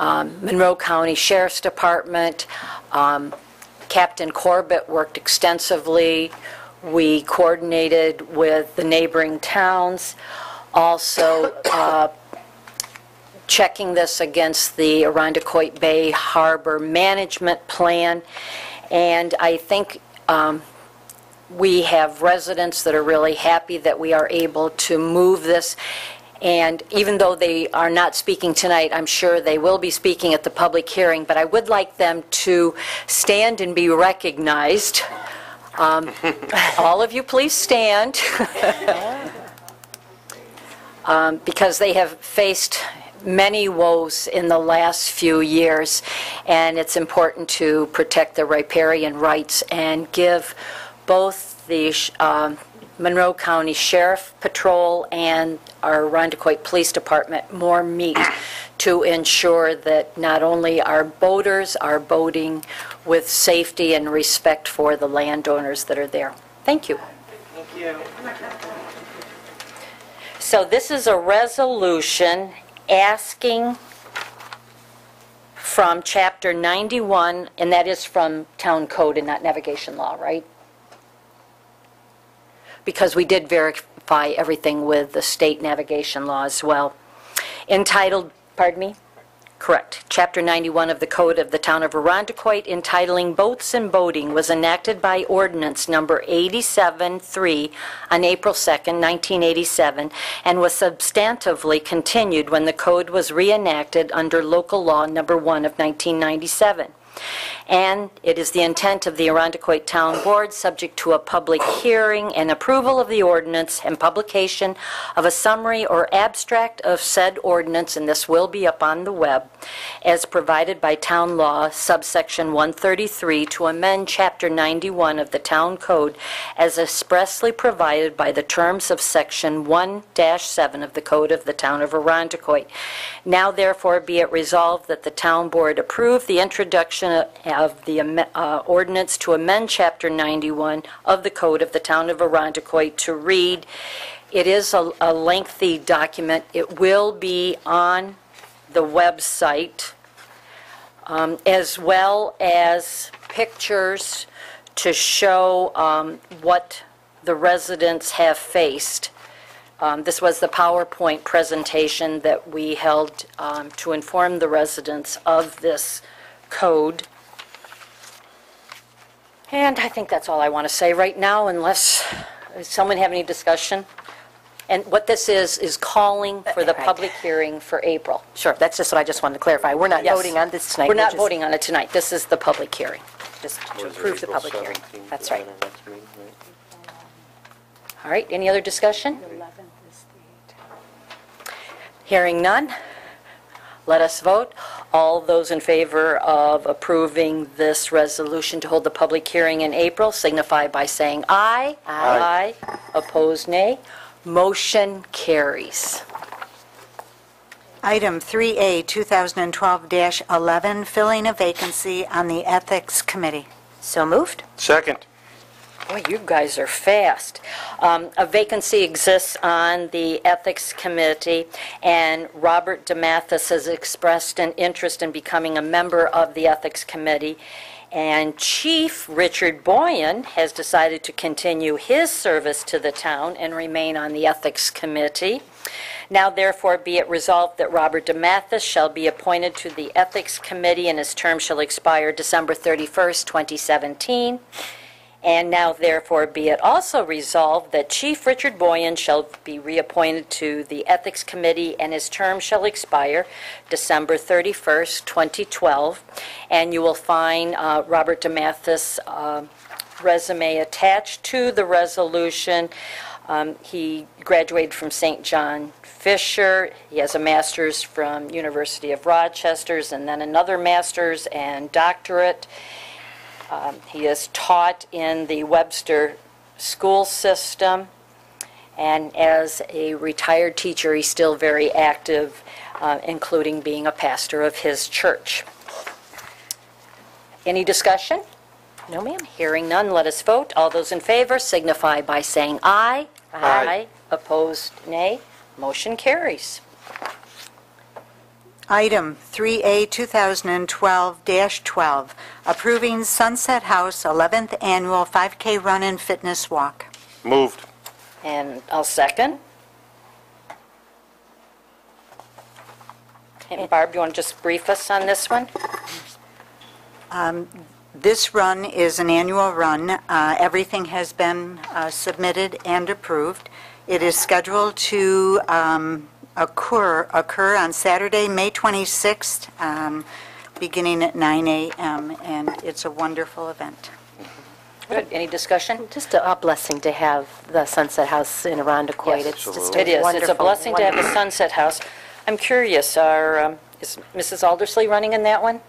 Monroe County Sheriff's Department. Captain Corbett worked extensively. We coordinated with the neighboring towns. Also, checking this against the Irondequoit Bay Harbor Management Plan. And I think we have residents that are really happy that we are able to move this. And even though they are not speaking tonight, I'm sure they will be speaking at the public hearing, but I would like them to stand and be recognized. All of you, please stand. Because they have faced many woes in the last few years, and it's important to protect the riparian rights and give both the Monroe County Sheriff Patrol and our Arundecoit Police Department more meat to ensure that not only our boaters are boating with safety and respect for the landowners that are there. Thank you. Thank you. So this is a resolution asking from Chapter 91, and that is from Town Code and not Navigation Law, right? Because we did verify everything with the state navigation law as well. Entitled, pardon me? Correct. Chapter 91 of the Code of the Town of Arundecoit entitling Boats and Boating was enacted by ordinance number 87-3 on April 2nd, 1987, and was substantively continued when the code was reenacted under local law number 1 of 1997. And it is the intent of the Arundecoit Town Board, subject to a public hearing and approval of the ordinance and publication of a summary or abstract of said ordinance, and this will be up on the web, as provided by Town Law, subsection 133, to amend Chapter 91 of the Town Code as expressly provided by the terms of Section 1-7 of the Code of the Town of Arundecoit. Now, therefore, be it resolved that the Town Board approve the introduction of the ordinance to amend Chapter 91 of the Code of the Town of Arundecoit to read. It is a lengthy document. It will be on the website, as well as pictures to show what the residents have faced. This was the PowerPoint presentation that we held to inform the residents of this code. And I think that's all I want to say right now, unless someone have any discussion. And what this is calling for the public hearing for April. Sure, that's just what I just wanted to clarify. We're not Yes. voting on this tonight. We're not just- voting on it tonight. This is the public hearing. Just to approve the public hearing. That's right. All right, any other discussion? Hearing none, let us vote. All those in favor of approving this resolution to hold the public hearing in April signify by saying aye. Aye. Opposed, nay. Motion carries. Item 3A, 2012-11, filling a vacancy on the Ethics Committee. So moved. Second. Boy, you guys are fast. A vacancy exists on the Ethics Committee, and Robert DeMathis has expressed an interest in becoming a member of the Ethics Committee. And Chief Richard Boyan has decided to continue his service to the town and remain on the Ethics Committee. Now, therefore, be it resolved that Robert DeMathis shall be appointed to the Ethics Committee, and his term shall expire December 31st, 2017. And now, therefore, be it also resolved that Chief Richard Boyan shall be reappointed to the Ethics Committee, and his term shall expire December 31st, 2012. And you will find Robert DeMathis' resume attached to the resolution. He graduated from St. John Fisher. He has a master's from University of Rochester, and then another master's and doctorate. He is taught in the Webster school system, and as a retired teacher, he's still very active, including being a pastor of his church. Any discussion? No, ma'am. Hearing none, let us vote. All those in favor signify by saying aye. Aye. Opposed, nay. Motion carries. Item 3A, 2012-12, approving Sunset House 11th Annual 5K Run and Fitness Walk. Moved. And I'll second. And Barb, you want to just brief us on this one? This run is an annual run. Everything has been submitted and approved. It is scheduled to occur on Saturday, May 26th, beginning at 9 a.m., and it's a wonderful event. Good. Any discussion? Just a blessing to have the Sunset House in Arundecoit. It's just It is. It's a wonderful, blessing to have a wonderful. Sunset House. I'm curious, is Mrs. Aldersley running in that one?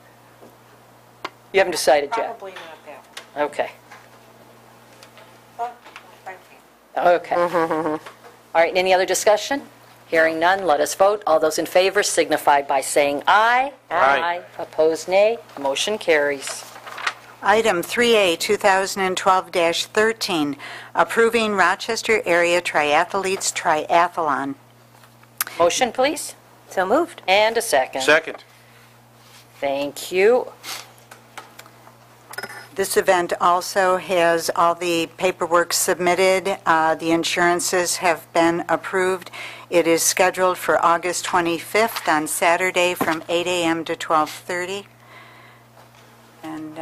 You haven't decided yet? Probably not that. Okay. Okay. All right, any other discussion? Hearing none, let us vote. All those in favor signify by saying aye. Aye. Opposed, nay. Motion carries. Item 3A, 2012-13, approving Rochester Area Triathletes Triathlon. Motion, please. So moved. And a second. Second. Thank you. This event also has all the paperwork submitted. The insurances have been approved. It is scheduled for August 25th on Saturday from 8 a.m. to 12:30. And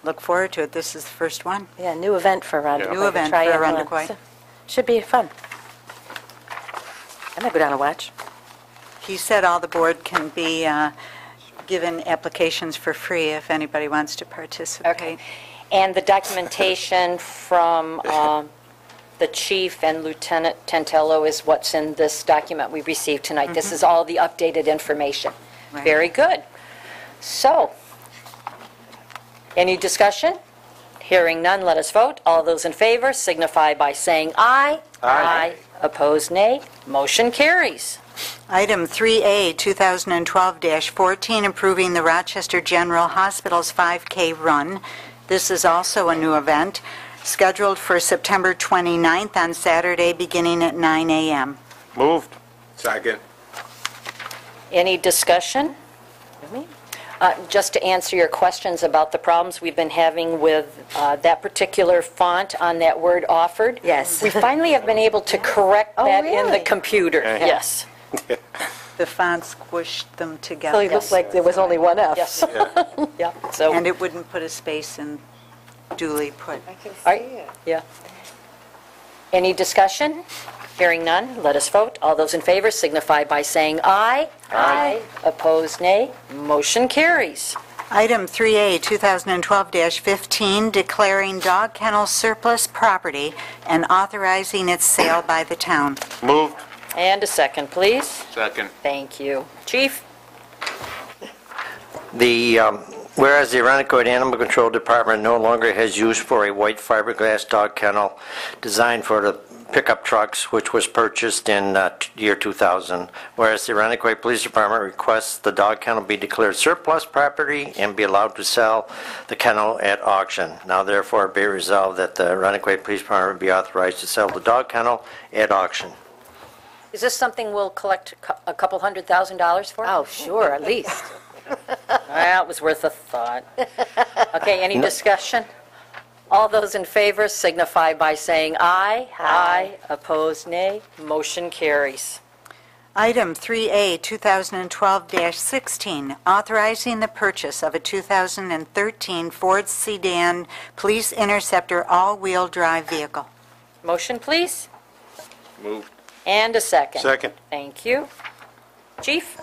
look forward to it. This is the first one. Yeah, new event for Arundequoit. New event for Triathlon. Arundequoit. So, should be fun. I might go down and watch. He said all the board can be given applications for free if anybody wants to participate. Okay. And the documentation from the chief and Lieutenant Tantello is what's in this document we received tonight. This is all the updated information. Right. Very good. So, any discussion? Hearing none, let us vote. All those in favor signify by saying aye. Aye. Opposed, nay. Motion carries. Item 3A, 2012-14, approving the Rochester General Hospital's 5K run. This is also a new event, scheduled for September 29th on Saturday, beginning at 9 a.m. Moved. Second. Any discussion? Just to answer your questions about the problems we've been having with that particular font on that word offered. Yes. We finally have been able to correct that in the really? computer. Yes. The font squished them So together. it looked like there was only one F. Yes. Yeah. So, And it wouldn't put a space in duly put. all right. Yeah. Any discussion? Hearing none, let us vote. All those in favor signify by saying aye. Aye. Opposed, nay. Motion carries. Item 3A, 2012-15, declaring dog kennel surplus property and authorizing its sale by the town. Moved. And a second, please. Second. Thank you. Chief? Whereas the Arundequoit Animal Control Department no longer has use for a white fiberglass dog kennel designed for the pickup trucks, which was purchased in year 2000. Whereas the Arundequoit Police Department requests the dog kennel be declared surplus property and be allowed to sell the kennel at auction. Now therefore be resolved that the Arundequoit Police Department be authorized to sell the dog kennel at auction. Is this something we'll collect a couple $100,000 for? Oh, sure, at least. That was worth a thought. Okay, any discussion? All those in favor signify by saying aye. Aye. Opposed, nay. Motion carries. Item 3A, 2012-16, authorizing the purchase of a 2013 Ford sedan Police Interceptor all-wheel drive vehicle. Motion, please. Moved. And a second. Second. Thank you. Chief?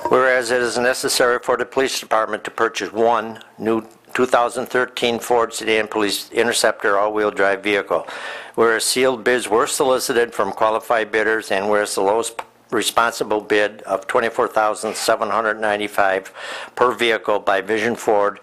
Whereas it is necessary for the police department to purchase one new 2013 Ford sedan Police Interceptor all-wheel drive vehicle. Whereas sealed bids were solicited from qualified bidders, and whereas the lowest responsible bid of $24,795 per vehicle by Vision Ford,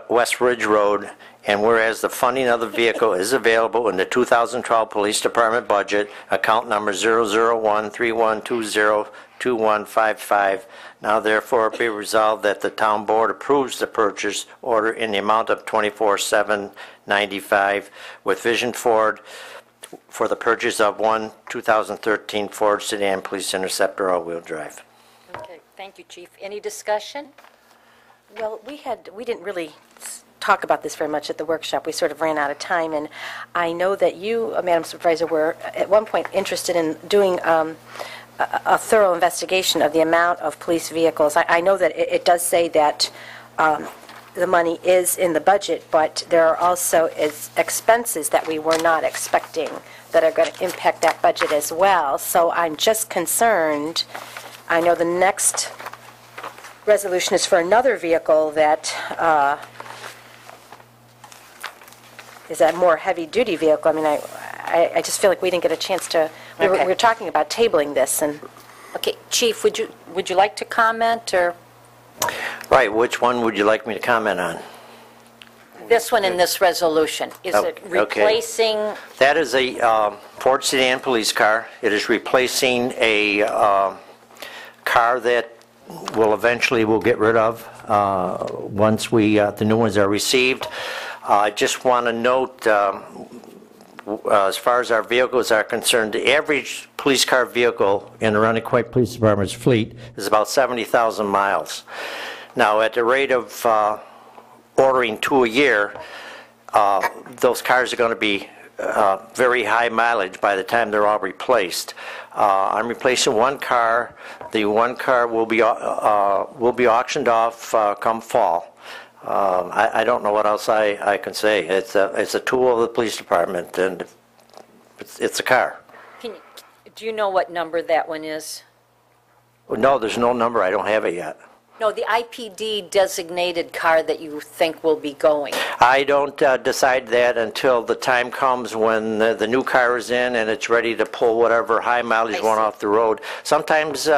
West Ridge Road, and whereas the funding of the vehicle is available in the 2012 Police Department budget, account number 00131202155. Now therefore be resolved that the town board approves the purchase order in the amount of $24,795 with Vision Ford for the purchase of one 2013 Ford sedan Police Interceptor all-wheel drive. Okay, thank you, Chief. Any discussion? Well, we didn't really talk about this very much at the workshop. We sort of ran out of time, and I know that you, Madam Supervisor, were at one point interested in doing a thorough investigation of the amount of police vehicles. I know that it does say that the money is in the budget, but there are also expenses that we were not expecting that are going to impact that budget as well. So I'm just concerned. I know the next resolution is for another vehicle that is a more heavy-duty vehicle. I mean, I just feel like we didn't get a chance to. We were talking about tabling this, and Okay, Chief, would you like to comment, or? Right, which one would you like me to comment on? This one in this resolution, is it Okay. replacing, That is a Ford sedan police car. It is replacing a car that we'll get rid of once the new ones are received. I just want to note, as far as our vehicles are concerned, the average police car vehicle in the Arundecoit Police Department's fleet is about 70,000 miles. Now, at the rate of ordering 2 a year, those cars are going to be very high mileage by the time they're all replaced. I'm replacing one car. The one car will be auctioned off come fall. I don't know what else I can say. It's a tool of the police department, and it's a car. do you know what number that one is? No, there's no number. I don't have it yet. No, the IPD designated car that you think will be going. I don't decide that until the time comes when the new car is in and it's ready to pull whatever high mileage one off the road. Sometimes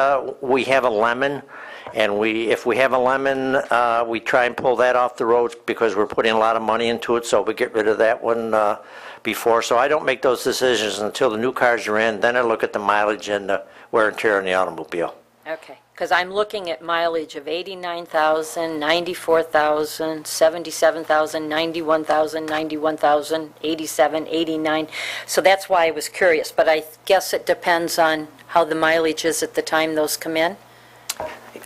we have a lemon, and if we have a lemon, we try and pull that off the road because we're putting a lot of money into it, so we get rid of that one before. So I don't make those decisions until the new cars are in. Then I look at the mileage and the wear and tear on the automobile. Okay, because I'm looking at mileage of 89,000, 94,000, 77,000, 91,000, 91,000, 87, 89. So that's why I was curious, but I guess it depends on how the mileage is at the time those come in?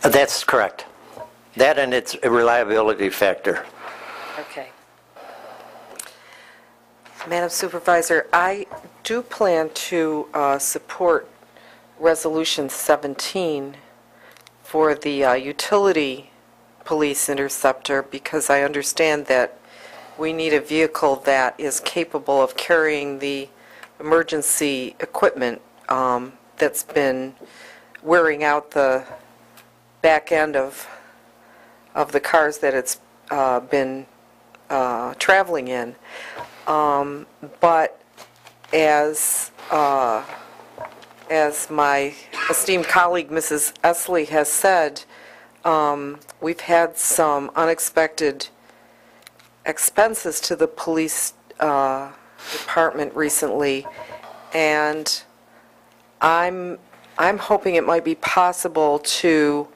That's correct. That and its a reliability factor. Okay. Madam Supervisor, I do plan to support Resolution 17 for the utility police interceptor because I understand that we need a vehicle that is capable of carrying the emergency equipment that's been wearing out the back end of the cars that it's been traveling in. But as my esteemed colleague, Mrs. Esley, has said, we've had some unexpected expenses to the police department recently, and I'm hoping it might be possible to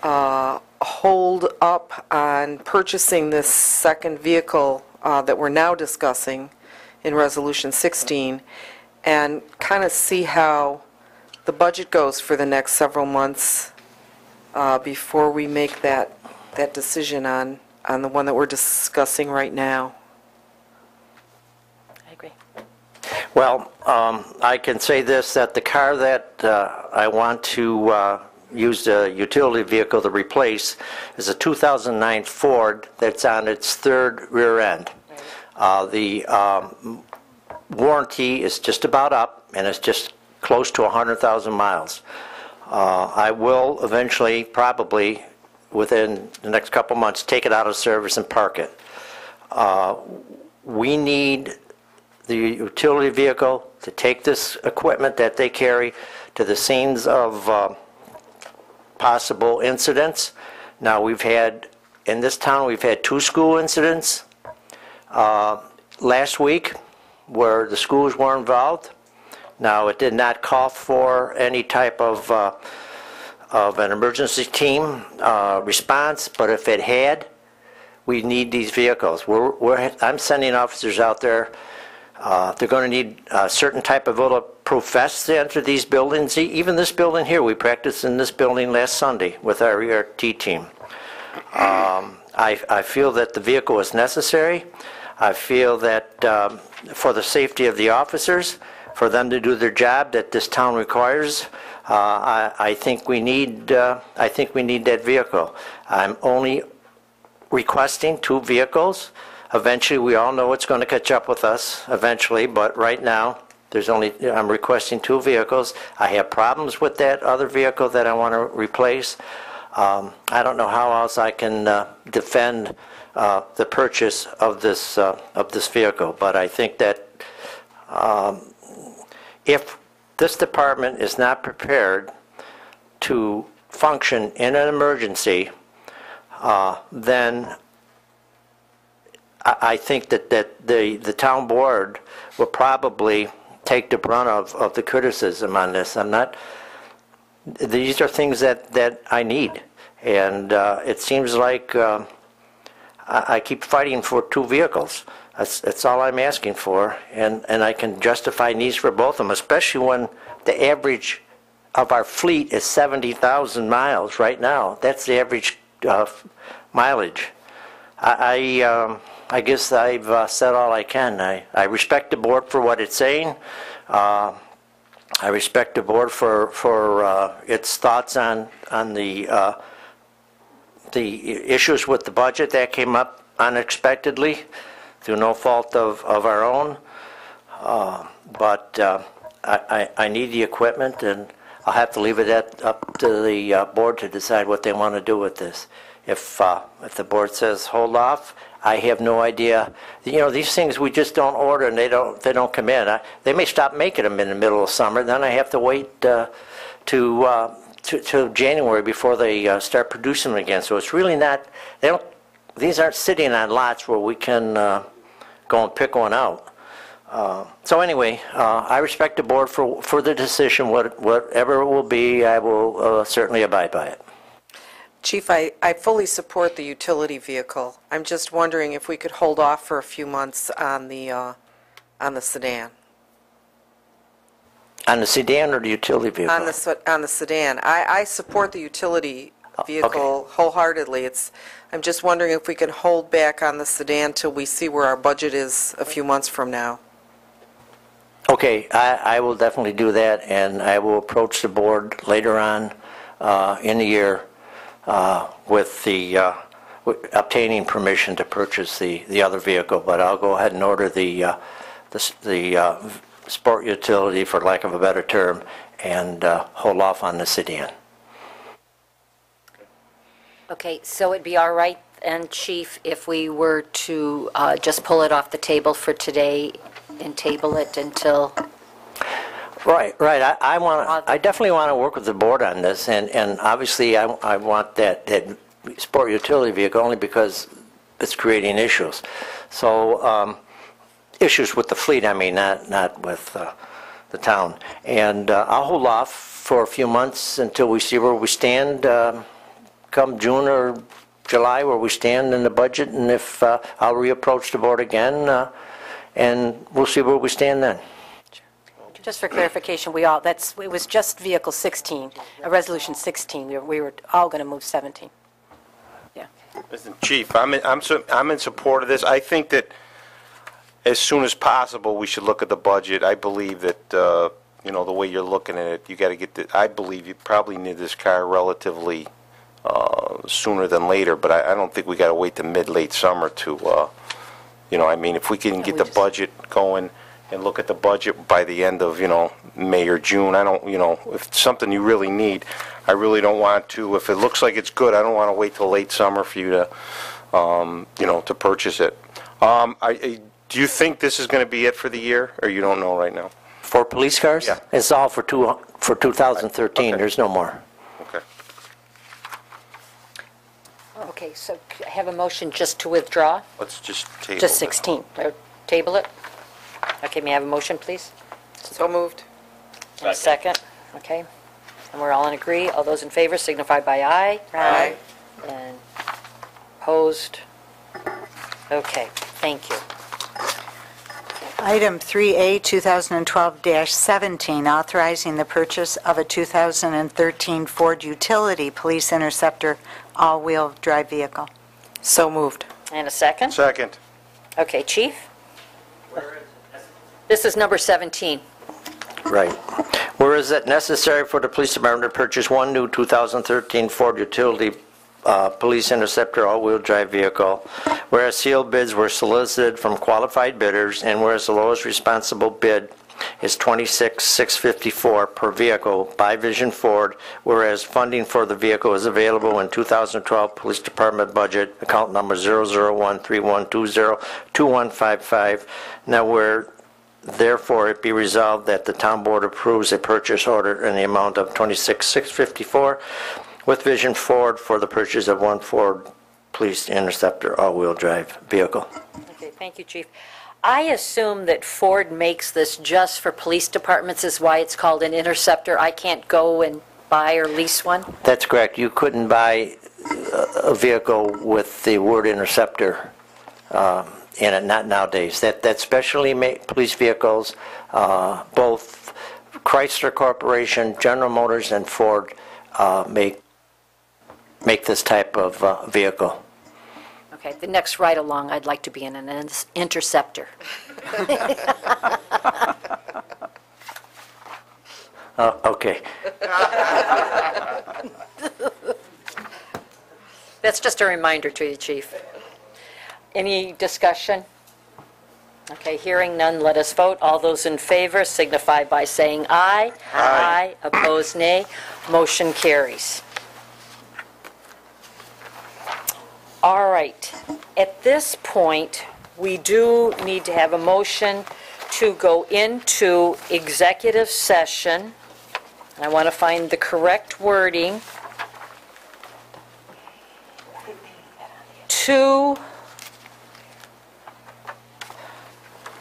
hold up on purchasing this second vehicle that we're now discussing in Resolution 16 and kind of see how the budget goes for the next several months before we make that decision on the one that we're discussing right now. I agree. Well, I can say this, that the car that I want to use the utility vehicle to replace is a 2009 Ford that's on its third rear end. The warranty is just about up, and it's just close to 100,000 miles. I will eventually, probably within the next couple months, take it out of service and park it. We need the utility vehicle to take this equipment that they carry to the scenes of possible incidents. Now, in this town, we've had 2 school incidents last week where the schools were involved. Now, it did not call for any type of an emergency team response, but if it had, we need these vehicles. I'm sending officers out there. They're going to need a certain type of bulletproof vests to enter these buildings. Even this building here, we practiced in this building last Sunday with our ERT team. I feel that the vehicle is necessary. I feel that for the safety of the officers, for them to do their job that this town requires, I think we need that vehicle. I'm only requesting 2 vehicles. Eventually, we all know it's going to catch up with us eventually, but right now, I'm requesting 2 vehicles. I have problems with that other vehicle that I want to replace. I don't know how else I can defend the purchase of this vehicle, but I think that if this department is not prepared to function in an emergency, then I think that the town board will probably take the brunt of the criticism on this. These are things that I need, and it seems like I keep fighting for 2 vehicles. That's all I'm asking for, and I can justify needs for both of them, especially when the average of our fleet is 70,000 miles right now. That's the average mileage. I guess I've said all I can. I respect the board for what it's saying. I respect the board for its thoughts on the issues with the budget that came up unexpectedly through no fault of our own. But I need the equipment, and I'll have to leave it up to the board to decide what they want to do with this. If the board says hold off, I have no idea. You know, these things we just don't order, and they don't come in. They may stop making them in the middle of summer. Then I have to wait to January before they start producing them again. So it's really not. These aren't sitting on lots where we can go and pick one out. So anyway, I respect the board for the decision. Whatever it will be, I will certainly abide by it. Chief, I fully support the utility vehicle. I'm just wondering if we could hold off for a few months on the sedan. On the sedan or the utility vehicle? On the sedan. I support the utility vehicle wholeheartedly. I'm just wondering if we can hold back on the sedan till we see where our budget is a few months from now. Okay, I will definitely do that, and I will approach the board later on in the year with obtaining permission to purchase the other vehicle. But I'll go ahead and order the sport utility, for lack of a better term, and hold off on the sedan. Okay, so it'd be all right, and Chief, if we were to just pull it off the table for today and table it until... Right. I definitely want to work with the board on this, and obviously I want that sport utility vehicle only because it's creating issues. So issues with the fleet, I mean, not with the town. And I'll hold off for a few months until we see where we stand. Come June or July, where we stand in the budget, and if I'll reapproach the board again, and we'll see where we stand then. Just for clarification, it was just Vehicle 16, Resolution 16. We were all going to move 17. Yeah. Listen, Chief, I'm in support of this. I think that as soon as possible we should look at the budget. I believe that the way you're looking at it, you got to get I believe you probably need this car relatively sooner than later, but I don't think we got to wait to late summer to I mean, if we can get the budget going and look at the budget by the end of, May or June. I don't, if it's something you really need, I really don't want to, if it looks like it's good, I don't want to wait till late summer for you to, to purchase it. Do you think this is going to be it for the year, or you don't know right now? For police cars? Yeah. It's all for 2013. Okay. There's no more. Okay. Okay, so I have a motion just to withdraw? Let's just table Just 16. Table it? Okay, may I have a motion, please? So moved. And a second? Okay. And we're all in agree. All those in favor signify by aye. Aye. And opposed? Okay, thank you. Item 3A, 2012-17, authorizing the purchase of a 2013 Ford Utility Police Interceptor all-wheel drive vehicle. So moved. And a second? Second. Okay, Chief? This is number 17. Right. Whereas it necessary for the police department to purchase one new 2013 Ford Utility Police Interceptor all-wheel drive vehicle, whereas sealed bids were solicited from qualified bidders, and whereas the lowest responsible bid is $26,654 per vehicle by Vision Ford, whereas funding for the vehicle is available in 2012 Police Department budget, account number 00131202155. Now, where therefore it be resolved that the town board approves a purchase order in the amount of $26,654 with Vision Ford for the purchase of one Ford Police Interceptor all-wheel drive vehicle. Okay, thank you, Chief. I assume that Ford makes this just for police departments, is why it's called an Interceptor. I can't go and buy or lease one? That's correct. You couldn't buy a vehicle with the word Interceptor in it, not nowadays. That specially made police vehicles, both Chrysler Corporation, General Motors, and Ford make this type of vehicle. Okay, the next ride along, I'd like to be in an Interceptor. Okay. That's just a reminder to you, Chief. Any discussion? Okay, hearing none, let us vote. All those in favor signify by saying aye. Aye. Opposed, nay. Motion carries. All right. At this point, we do need to have a motion to go into executive session. I want to find the correct wording.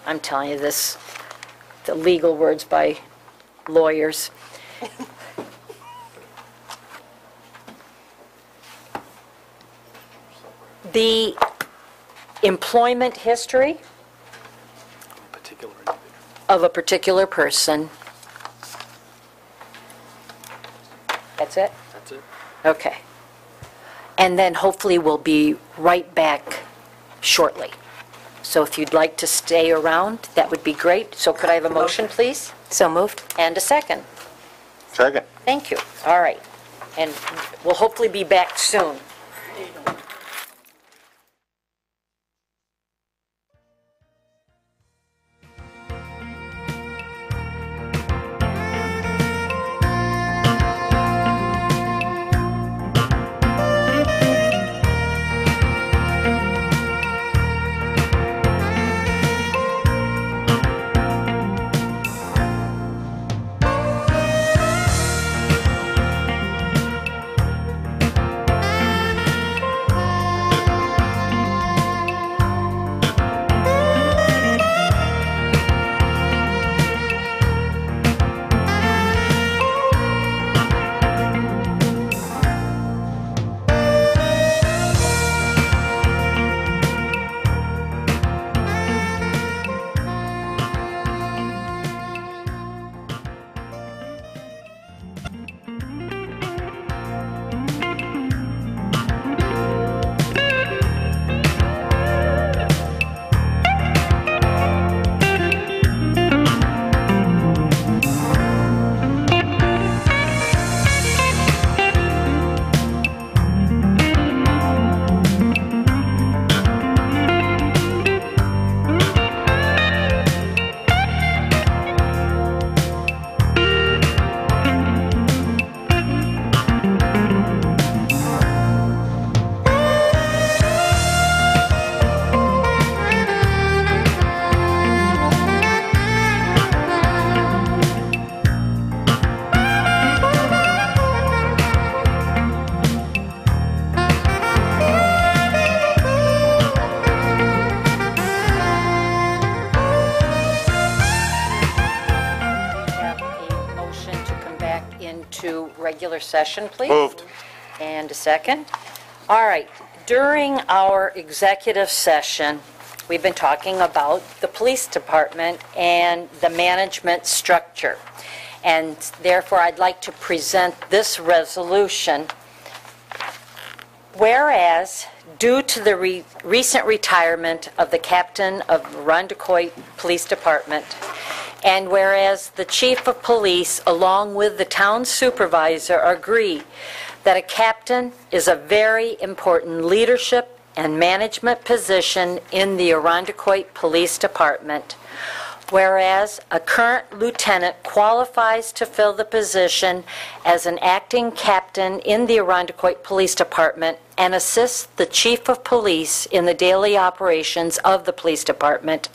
I'm telling you this, the legal words by lawyers. The employment history of a particular person. That's it? That's it. Okay. And then hopefully we'll be right back shortly. So if you'd like to stay around, that would be great. So could I have a motion, please? So moved. And a second. Second. Thank you. All right. And we'll hopefully be back soon. Regular session, please. Moved. And a second. All right. During our executive session, we've been talking about the police department and the management structure. And therefore, I'd like to present this resolution. Whereas, due to the recent retirement of the captain of Irondequoit Police Department, and whereas the chief of police, along with the town supervisor, agree that a captain is a very important leadership and management position in the Irondequoit Police Department, whereas a current lieutenant qualifies to fill the position as an acting captain in the Irondequoit Police Department and assists the chief of police in the daily operations of the police department,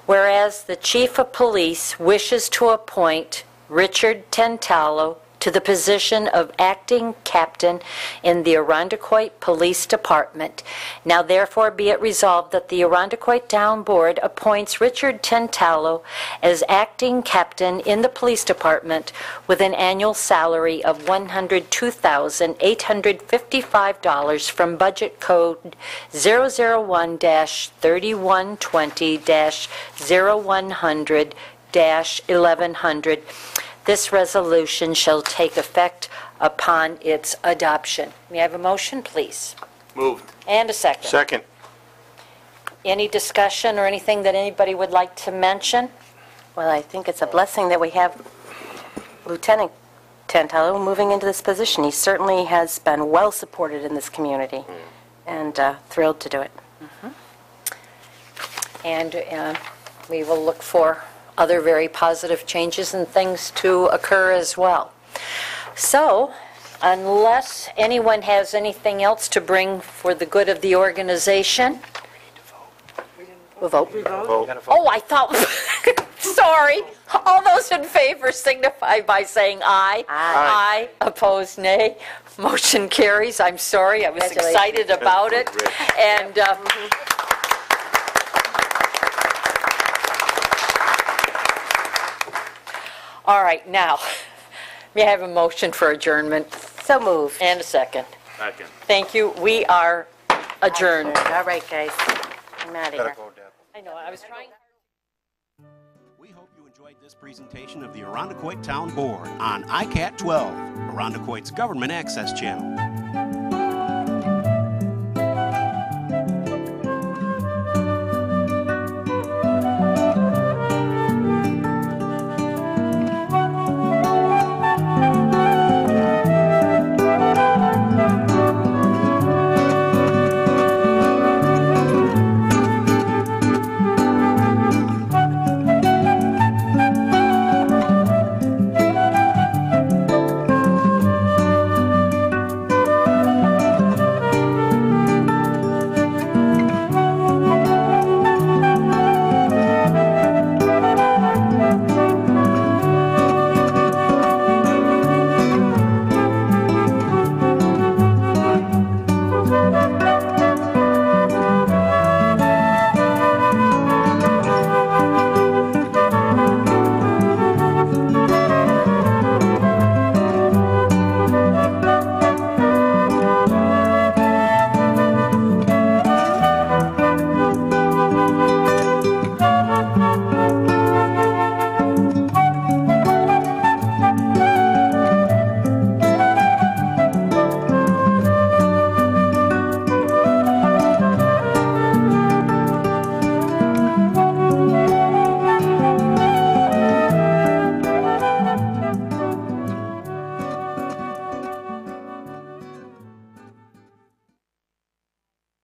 whereas the chief of police wishes to appoint Richard Tantalo to the position of acting captain in the Arundecoit Police Department. Now therefore be it resolved that the Arundecoit Town Board appoints Richard Tentalo as acting captain in the police department with an annual salary of $102,855 from Budget Code 001-3120-0100-1100. This resolution shall take effect upon its adoption. May I have a motion, please? Moved. And a second. Second. Any discussion or anything that anybody would like to mention? Well, I think it's a blessing that we have Lieutenant Tantalo moving into this position. He certainly has been well supported in this community, and thrilled to do it. And we will look for other very positive changes and things to occur as well. So, unless anyone has anything else to bring for the good of the organization, we'll vote. Oh, I thought, sorry. All those in favor signify by saying aye. Aye. Opposed, nay. Motion carries. I'm sorry, I was excited about it. And all right, now, may I have a motion for adjournment? So moved. And a second. Second. Thank you. We are adjourned. All right, guys. I'm out of here. I know, I was trying. We hope you enjoyed this presentation of the Arundecoit Town Board on ICAT 12, Arundecoit's government access channel.